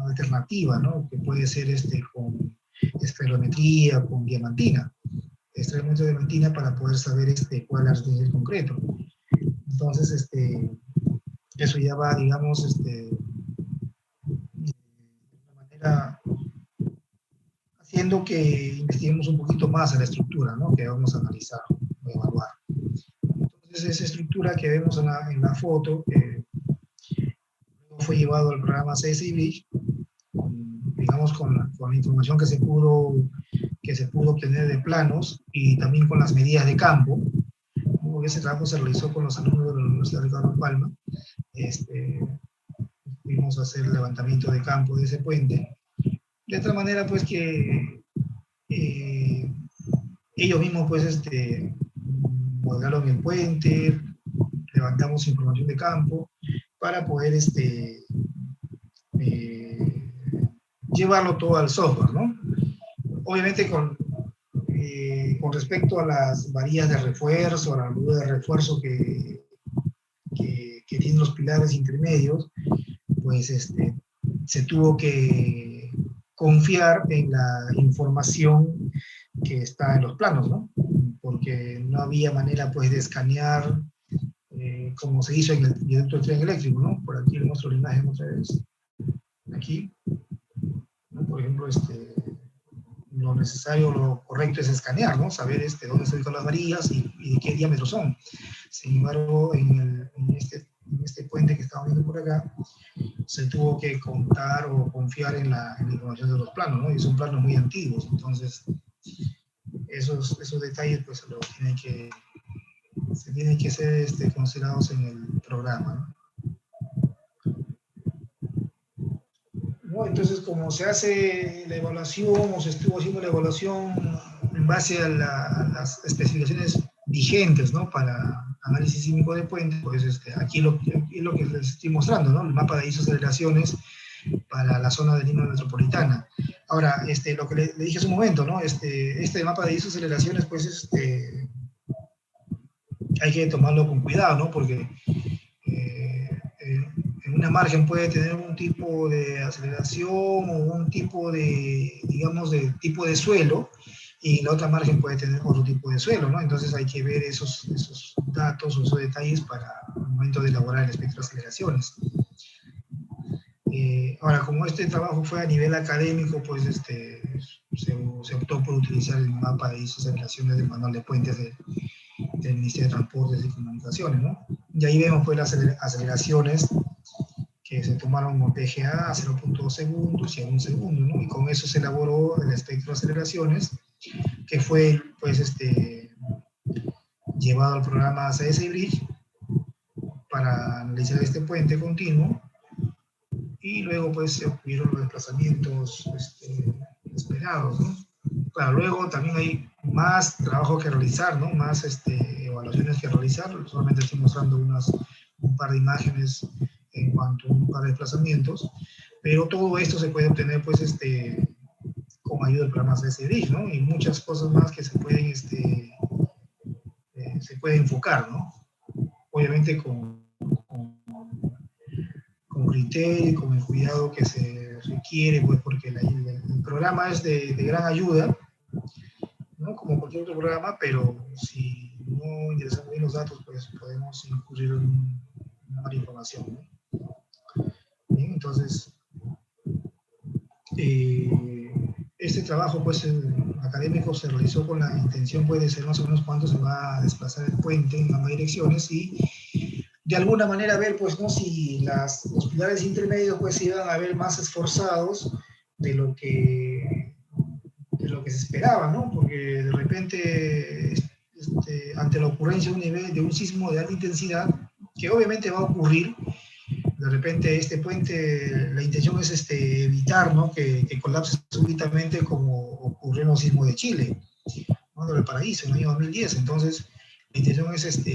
alternativa, ¿no? Que puede ser con esferometría, con diamantina. Extraemos diamantina para poder saber cuál es la resistencia en concreto. Entonces, eso ya va, digamos, de una manera haciendo que investiguemos un poquito más a la estructura, ¿no? Que vamos a analizar o evaluar. Entonces, esa estructura que vemos en la foto, que fue llevado al programa CSI Bridge, digamos, con la información que se pudo obtener de planos y también con las medidas de campo. Ese trabajo se realizó con los alumnos de la Universidad de Carlos Palma. Pudimos hacer el levantamiento de campo de ese puente. De otra manera, pues, que ellos mismos, pues, modelaron el puente, levantamos información de campo para poder llevarlo todo al software, ¿no? Obviamente con respecto a las varillas de refuerzo, a la altura de refuerzo que tienen los pilares intermedios, pues se tuvo que confiar en la información que está en los planos, ¿no? Porque no había manera, pues, de escanear como se hizo en el viaducto del tren eléctrico, ¿no? Por aquí les muestro la imagen otra vez. Aquí, ¿no? Por ejemplo, lo necesario, lo correcto es escanear, ¿no? Saber dónde se ubican las varillas y de qué diámetro son. Sin embargo, en este puente que estamos viendo por acá, se tuvo que contar o confiar en la información de los planos, ¿no? Y son planos muy antiguos, entonces esos detalles pues se tienen que ser considerados en el programa, ¿no? ¿No? Entonces, como se hace la evaluación, o se estuvo haciendo la evaluación en base a las especificaciones vigentes, ¿no? Para análisis sísmico de puentes, pues aquí es lo que les estoy mostrando, ¿no? El mapa de isoaceleraciones para la zona de Lima metropolitana. Ahora, lo que le dije hace un momento, ¿no? Este mapa de isoaceleraciones, pues, hay que tomarlo con cuidado, ¿no? Porque en una margen puede tener un tipo de aceleración o un tipo de, digamos, de tipo de suelo, y la otra margen puede tener otro tipo de suelo, ¿no? Entonces hay que ver esos datos o esos detalles para el momento de elaborar el espectro de aceleraciones. Ahora, como este trabajo fue a nivel académico, pues se optó por utilizar el mapa de aceleraciones del manual de puentes del Ministerio de Transportes y Comunicaciones, ¿no? Y ahí vemos pues las aceleraciones que se tomaron con PGA a 0.2 segundos y a 1 segundo, ¿no? Y con eso se elaboró el espectro de aceleraciones, que fue pues llevado al programa CSI Bridge para analizar este puente continuo, y luego pues se obtuvieron los desplazamientos esperados, ¿no? Claro, luego también hay más trabajo que realizar, ¿no? Más evaluaciones que realizar. Solamente estoy mostrando un par de imágenes en cuanto a un par de desplazamientos, pero todo esto se puede obtener pues con ayuda del programa CSI, ¿no? Y muchas cosas más que se pueden enfocar, ¿no? Obviamente con criterio y con el cuidado que se requiere, pues porque el programa es de gran ayuda, ¿no? Como cualquier otro programa, pero si no interesamos bien los datos, pues podemos incurrir en una mala información, ¿no? Bien, entonces, este trabajo pues académico se realizó con la intención pues de saber más o menos cuánto se va a desplazar el puente en ambas direcciones, y de alguna manera ver pues no si los pilares intermedios pues se iban a ver más esforzados de lo que se esperaba, ¿no? Porque de repente ante la ocurrencia de un sismo de alta intensidad, que obviamente va a ocurrir, de repente este puente, la intención es evitar, ¿no? que colapse súbitamente como ocurrió en los sismos de Chile, ¿no? De Valparaíso en el año 2010. Entonces, la intención es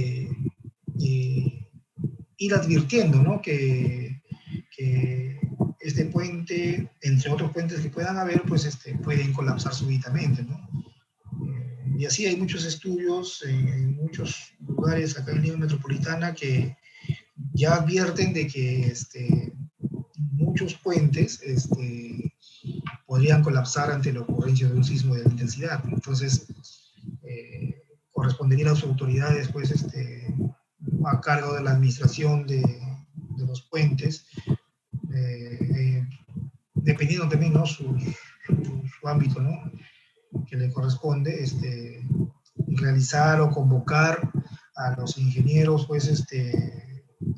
ir advirtiendo, ¿no? que este puente, entre otros puentes que puedan haber, pues pueden colapsar súbitamente, ¿no? Y así hay muchos estudios en muchos lugares acá en Lima Metropolitana que ya advierten de que muchos puentes podrían colapsar ante la ocurrencia de un sismo de alta intensidad. Entonces, correspondería a las autoridades, pues, a cargo de la administración de los puentes, dependiendo también, ¿no? su ámbito, ¿no? Que le corresponde, realizar o convocar a los ingenieros, pues,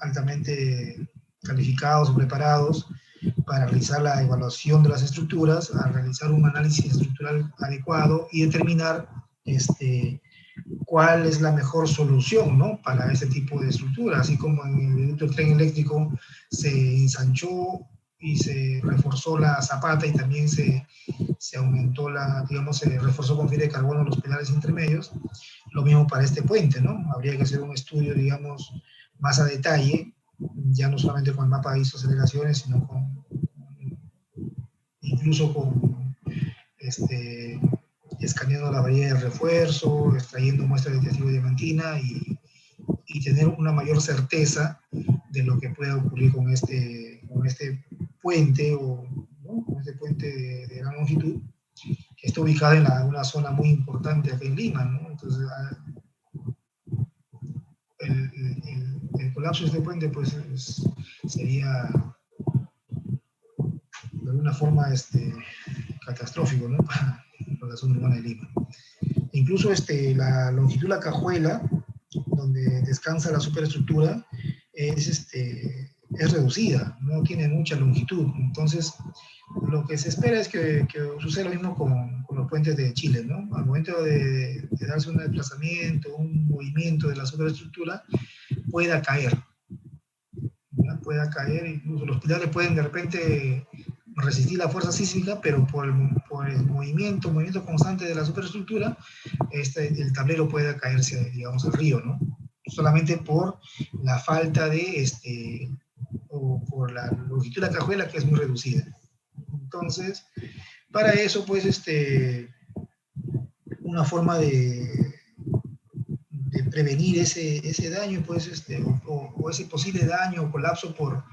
altamente calificados o preparados para realizar la evaluación de las estructuras, a realizar un análisis estructural adecuado y determinar cuál es la mejor solución, ¿no? Para ese tipo de estructura. Así como en el viaducto del tren eléctrico se ensanchó y se reforzó la zapata y también se aumentó se reforzó con fibra de carbono los pilares intermedios. Lo mismo para este puente, ¿no? Habría que hacer un estudio, digamos, más a detalle, ya no solamente con el mapa de isoaceleraciones, sino incluso con escaneando la varilla de refuerzo, extrayendo muestras de testigo de diamantina y tener una mayor certeza de lo que pueda ocurrir con este puente, ¿no? Con este puente de gran longitud, que está ubicado en una zona muy importante aquí en Lima, ¿no? Entonces, el colapso de este puente, pues, sería de alguna forma catastrófico, ¿no? Para la zona urbana de Lima. Incluso la longitud de la cajuela, donde descansa la superestructura, es reducida, no tiene mucha longitud. Entonces, lo que se espera es que suceda lo mismo con los puentes de Chile, ¿no? Al momento de darse un desplazamiento, un movimiento de la superestructura, pueda caer. ¿Ya? Pueda caer, incluso los pilares pueden de repente resistir la fuerza sísmica, pero por el movimiento constante de la superestructura, el tablero puede caerse, digamos, al río, ¿no? Solamente por la falta o por la longitud de la cajuela, que es muy reducida. Entonces, para eso, pues, una forma de prevenir ese daño, pues, o ese posible daño o colapso por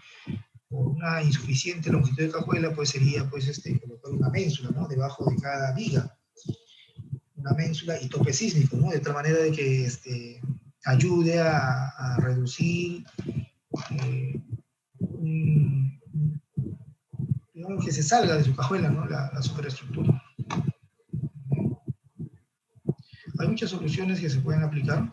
una insuficiente longitud de cajuela, pues sería, pues, colocar una ménsula, ¿no? Debajo de cada viga, una ménsula y tope sísmico, ¿no? De tal manera de que ayude a reducir digamos, que se salga de su cajuela, ¿no? La superestructura. Hay muchas soluciones que se pueden aplicar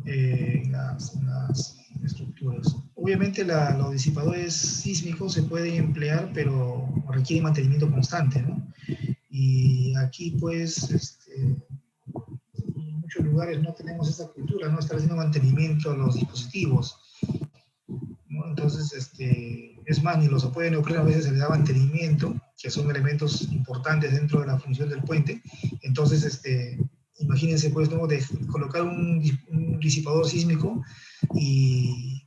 en las estructuras. Obviamente los disipadores sísmicos se pueden emplear, pero requieren mantenimiento constante, ¿no? Y aquí, pues, en muchos lugares no tenemos esta cultura, ¿no? Estar haciendo mantenimiento a los dispositivos, ¿no? Entonces, es más, ni los apoyos neopreno a veces se les da mantenimiento, que son elementos importantes dentro de la función del puente. Entonces, imagínense, pues, ¿no? De colocar un disipador sísmico y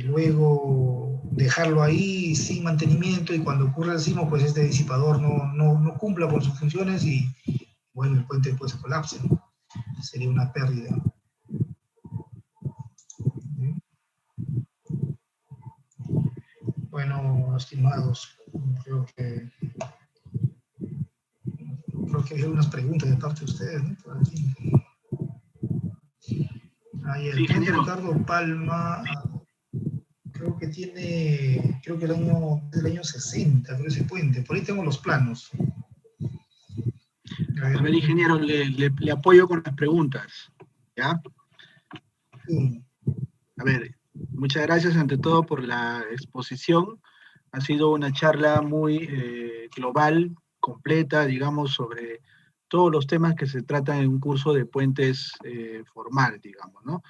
luego dejarlo ahí sin mantenimiento, y cuando ocurre el sismo, pues este disipador no cumpla con sus funciones y, bueno, el puente pues colapse, ¿no? Sería una pérdida. Bueno, estimados, creo que hay unas preguntas de parte de ustedes, ¿no? Por aquí. Ahí el puente Ricardo Palma, creo que del año 60, creo, ese puente. Por ahí tengo los planos. A ver, ingeniero, le apoyo con las preguntas, ¿ya? Sí. A ver, muchas gracias ante todo por la exposición. Ha sido una charla muy global, completa, digamos, sobre todos los temas que se tratan en un curso de puentes formal, digamos, ¿no?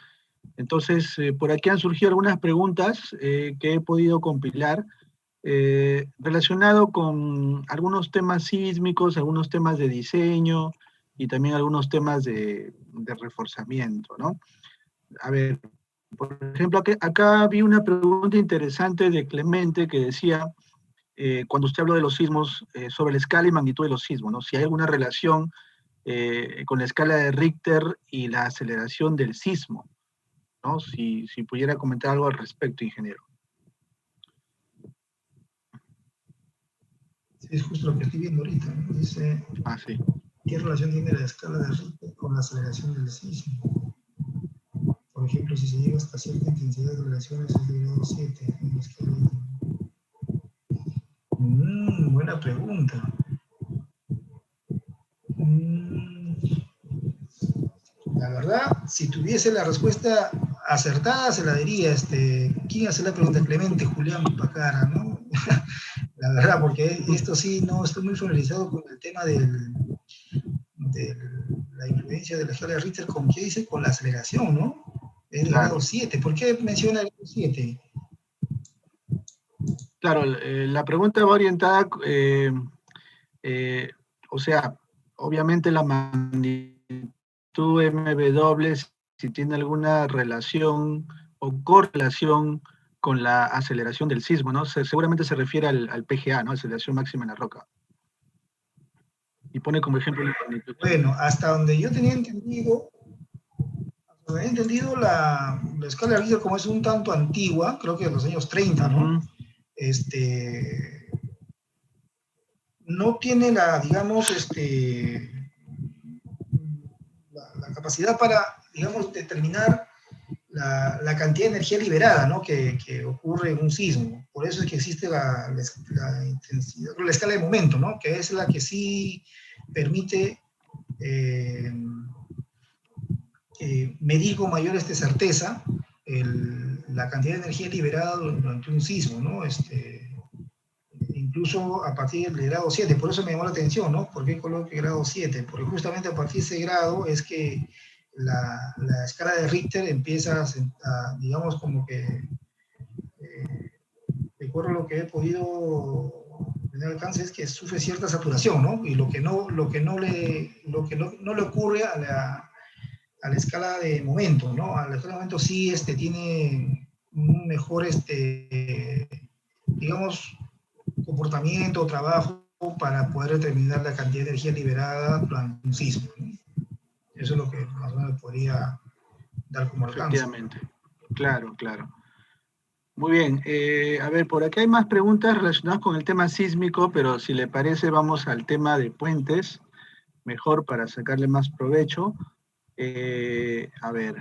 Entonces, por aquí han surgido algunas preguntas que he podido compilar relacionado con algunos temas sísmicos, algunos temas de diseño y también algunos temas de reforzamiento, ¿no? A ver, por ejemplo, acá vi una pregunta interesante de Clemente que decía, cuando usted habló de los sismos, sobre la escala y magnitud de los sismos, ¿no? Si hay alguna relación con la escala de Richter y la aceleración del sismo, ¿no? Si pudiera comentar algo al respecto, ingeniero. Sí, es justo lo que estoy viendo ahorita, ¿no? Dice, sí. ¿qué relación tiene la escala de Richter con la aceleración del sismo? Por ejemplo, si se llega hasta cierta intensidad de relaciones es de grado 7 en la escala de... Buena pregunta. La verdad, si tuviese la respuesta acertada, se la diría. ¿Quién hace la pregunta? Clemente Julián Pacara, ¿no? La verdad, porque esto sí, no estoy muy familiarizado con el tema de la influencia de la escala de Richter, ¿con qué dice? Con la aceleración, ¿no? Es el grado 7. ¿Por qué menciona el grado 7? Claro, la pregunta va orientada, o sea, obviamente la magnitud MW, si tiene alguna relación o correlación con la aceleración del sismo, ¿no? Seguramente se refiere al PGA, ¿no? Aceleración máxima en la roca. Y pone como ejemplo la magnitud. Bueno, hasta donde yo tenía entendido, la escala de Richter, como es un tanto antigua, creo que de los años 30, ¿no? No tiene la, digamos, la capacidad para, digamos, determinar la cantidad de energía liberada, ¿no? que ocurre en un sismo. Por eso es que existe la intensidad, la escala de momento, ¿no? Que es la que sí permite medir con mayor certeza la cantidad de energía liberada durante un sismo, ¿no? Incluso a partir del grado 7, por eso me llamó la atención, ¿no? ¿Por qué coloqué grado 7? Porque justamente a partir de ese grado es que la escala de Richter empieza a digamos, como que, recuerdo lo que he podido tener alcance es que sufre cierta saturación, ¿no? Y lo que no le ocurre a la escala de momento, ¿no? A la escala de momento sí tiene un mejor, digamos, comportamiento o trabajo para poder determinar la cantidad de energía liberada durante un sismo, ¿no? Eso es lo que más o menos podría dar como alcance. Efectivamente, claro. Muy bien, a ver, por aquí hay más preguntas relacionadas con el tema sísmico, pero si le parece vamos al tema de puentes, mejor para sacarle más provecho. A ver,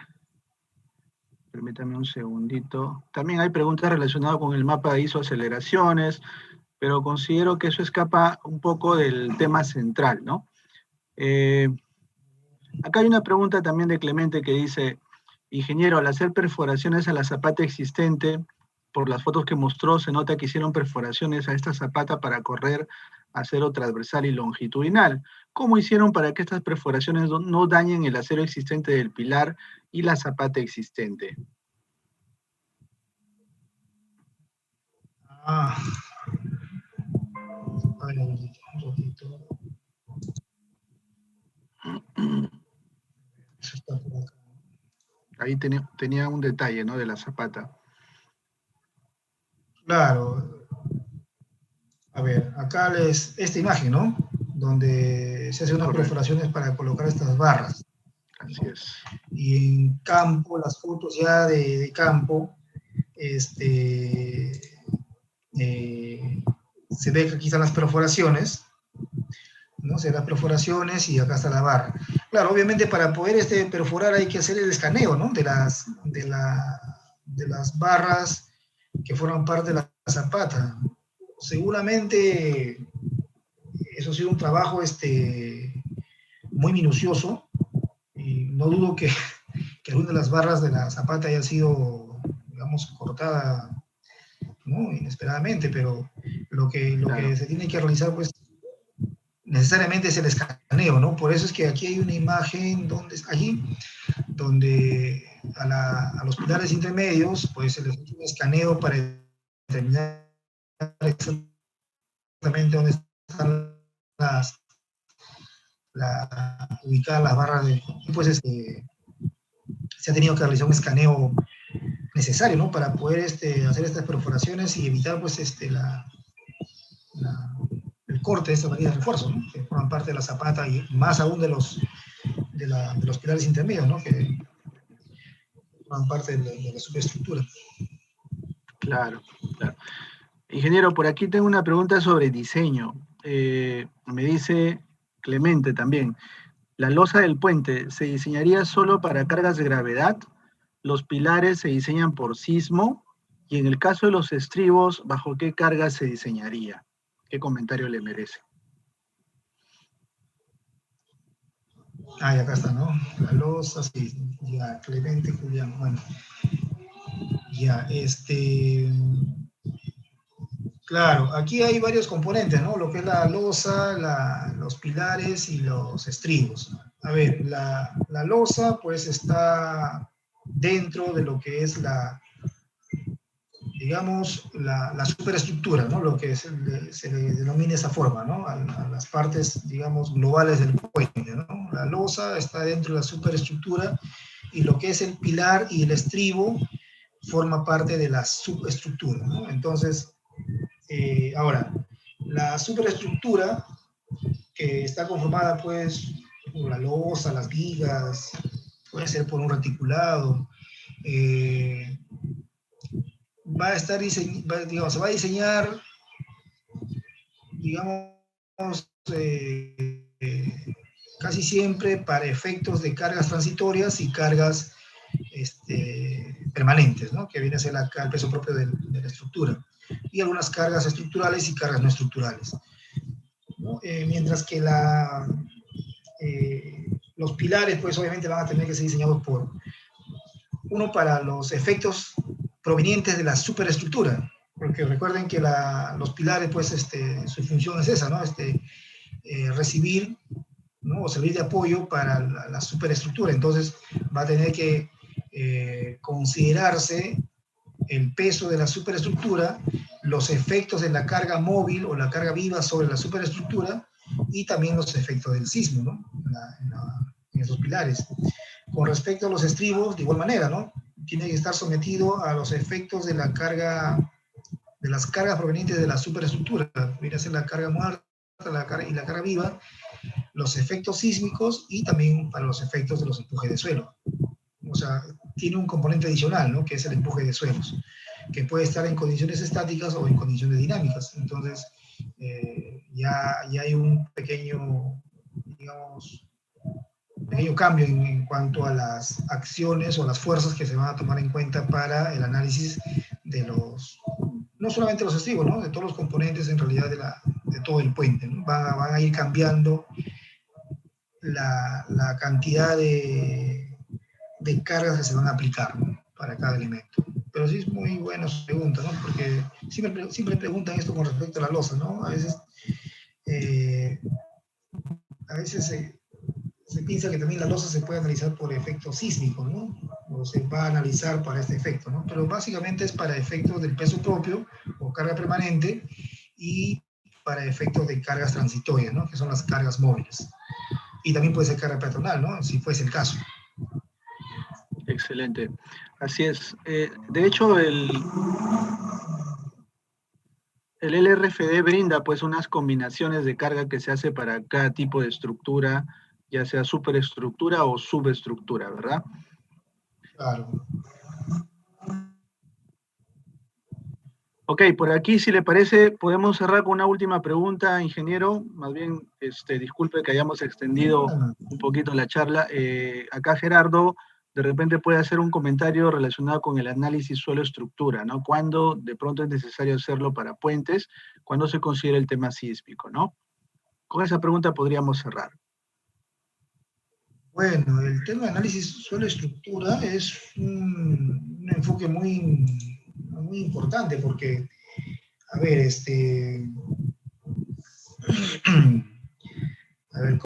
Permítame un segundito. También hay preguntas relacionadas con el mapa de isoaceleraciones, pero considero que eso escapa un poco del tema central, ¿no? Acá hay una pregunta también de Clemente que dice, ingeniero, al hacer perforaciones a la zapata existente, por las fotos que mostró, se nota que hicieron perforaciones a esta zapata para correr acero transversal y longitudinal. ¿Cómo hicieron para que estas perforaciones no dañen el acero existente del pilar y la zapata existente? A ver, un ratito. Eso está por acá. Ahí tenía un detalle, ¿no? De la zapata. Claro. A ver, acá esta imagen, ¿no? Donde se hacen unas perforaciones para colocar estas barras. Así es. Y en campo, las fotos ya de campo, se ve que aquí están las perforaciones, ¿no? Se ven las perforaciones y acá está la barra. Claro, obviamente para poder perforar hay que hacer el escaneo, ¿no? De las barras que forman parte de la zapata. Seguramente eso ha sido un trabajo muy minucioso y no dudo que alguna de las barras de la zapata haya sido, digamos, cortada, ¿no? Inesperadamente, pero lo que se tiene que realizar, pues, necesariamente es el escaneo, ¿no? Por eso es que aquí hay una imagen donde a los pilares intermedios, pues se les hace un escaneo para determinar exactamente dónde están ubicadas las barras y pues se ha tenido que realizar un escaneo necesario, ¿no? Para poder hacer estas perforaciones y evitar pues el corte de estas varillas de refuerzo, ¿no? Que forman parte de la zapata y más aún de los pilares intermedios, ¿no? Que forman parte de la superestructura. Claro, claro. Ingeniero, por aquí tengo una pregunta sobre diseño. Me dice Clemente también, ¿la losa del puente se diseñaría solo para cargas de gravedad? ¿Los pilares se diseñan por sismo? Y en el caso de los estribos, ¿bajo qué carga se diseñaría? ¿Qué comentario le merece? Ah, y acá está, ¿no? La losa, sí, ya, Clemente, Julián, bueno. Ya, claro, aquí hay varios componentes, ¿no? Lo que es la losa, los pilares y los estribos. A ver, la losa, pues, está dentro de lo que es digamos, la superestructura, ¿no? Lo que se le denomina esa forma, ¿no? A las partes, digamos, globales del puente, ¿no? La losa está dentro de la superestructura y lo que es el pilar y el estribo forma parte de la subestructura, ¿no? Entonces, ahora, la superestructura, que está conformada, pues, por la losa, las vigas, puede ser por un reticulado, va a estar digamos, se va a diseñar, digamos, casi siempre para efectos de cargas transitorias y cargas permanentes, ¿no? Que viene a ser el peso propio de la estructura, y algunas cargas estructurales y cargas no estructurales, ¿no? Mientras que los pilares, pues obviamente van a tener que ser diseñados uno para los efectos provenientes de la superestructura, porque recuerden que los pilares, pues su función es esa, ¿no? Recibir, ¿no? O servir de apoyo para la superestructura. Entonces va a tener que considerarse el peso de la superestructura, los efectos de la carga móvil o la carga viva sobre la superestructura y también los efectos del sismo, ¿no? En esos pilares. Con respecto a los estribos, de igual manera, ¿no? Tiene que estar sometido a los efectos de la carga, de las cargas provenientes de la superestructura. Viene a ser la carga muerta y la carga viva, los efectos sísmicos y también para los efectos de los empujes de suelo. O sea, tiene un componente adicional, ¿no? Que es el empuje de suelos, que puede estar en condiciones estáticas o en condiciones dinámicas. Entonces, ya hay un pequeño, digamos, pequeño cambio en cuanto a las acciones o las fuerzas que se van a tomar en cuenta para el análisis de los, no solamente los estribos, ¿no? De todos los componentes en realidad de todo el puente, ¿no? Van a ir cambiando la cantidad de cargas que se van a aplicar, ¿no? Para cada elemento. Pero sí es muy buena su pregunta, ¿no? Porque siempre preguntan esto con respecto a la losa, ¿no? A veces se piensa que también la losa se puede analizar por efecto sísmico, ¿no? O se va a analizar para este efecto, ¿no? Pero básicamente es para efectos del peso propio o carga permanente y para efectos de cargas transitorias, ¿no? Que son las cargas móviles. Y también puede ser carga peatonal, ¿no? Si fuese el caso. Excelente. Así es. De hecho, el LRFD brinda pues unas combinaciones de carga que se hace para cada tipo de estructura, ya sea superestructura o subestructura, ¿verdad? Claro. Ok, por aquí, si le parece, podemos cerrar con una última pregunta, ingeniero. Más bien, disculpe que hayamos extendido un poquito la charla. Acá Gerardo de repente puede hacer un comentario relacionado con el análisis suelo-estructura, ¿no? ¿Cuándo de pronto es necesario hacerlo para puentes? ¿Cuándo se considera el tema sísmico, no? Con esa pregunta podríamos cerrar. Bueno, el tema de análisis suelo-estructura es un enfoque muy importante porque, a ver, a ver,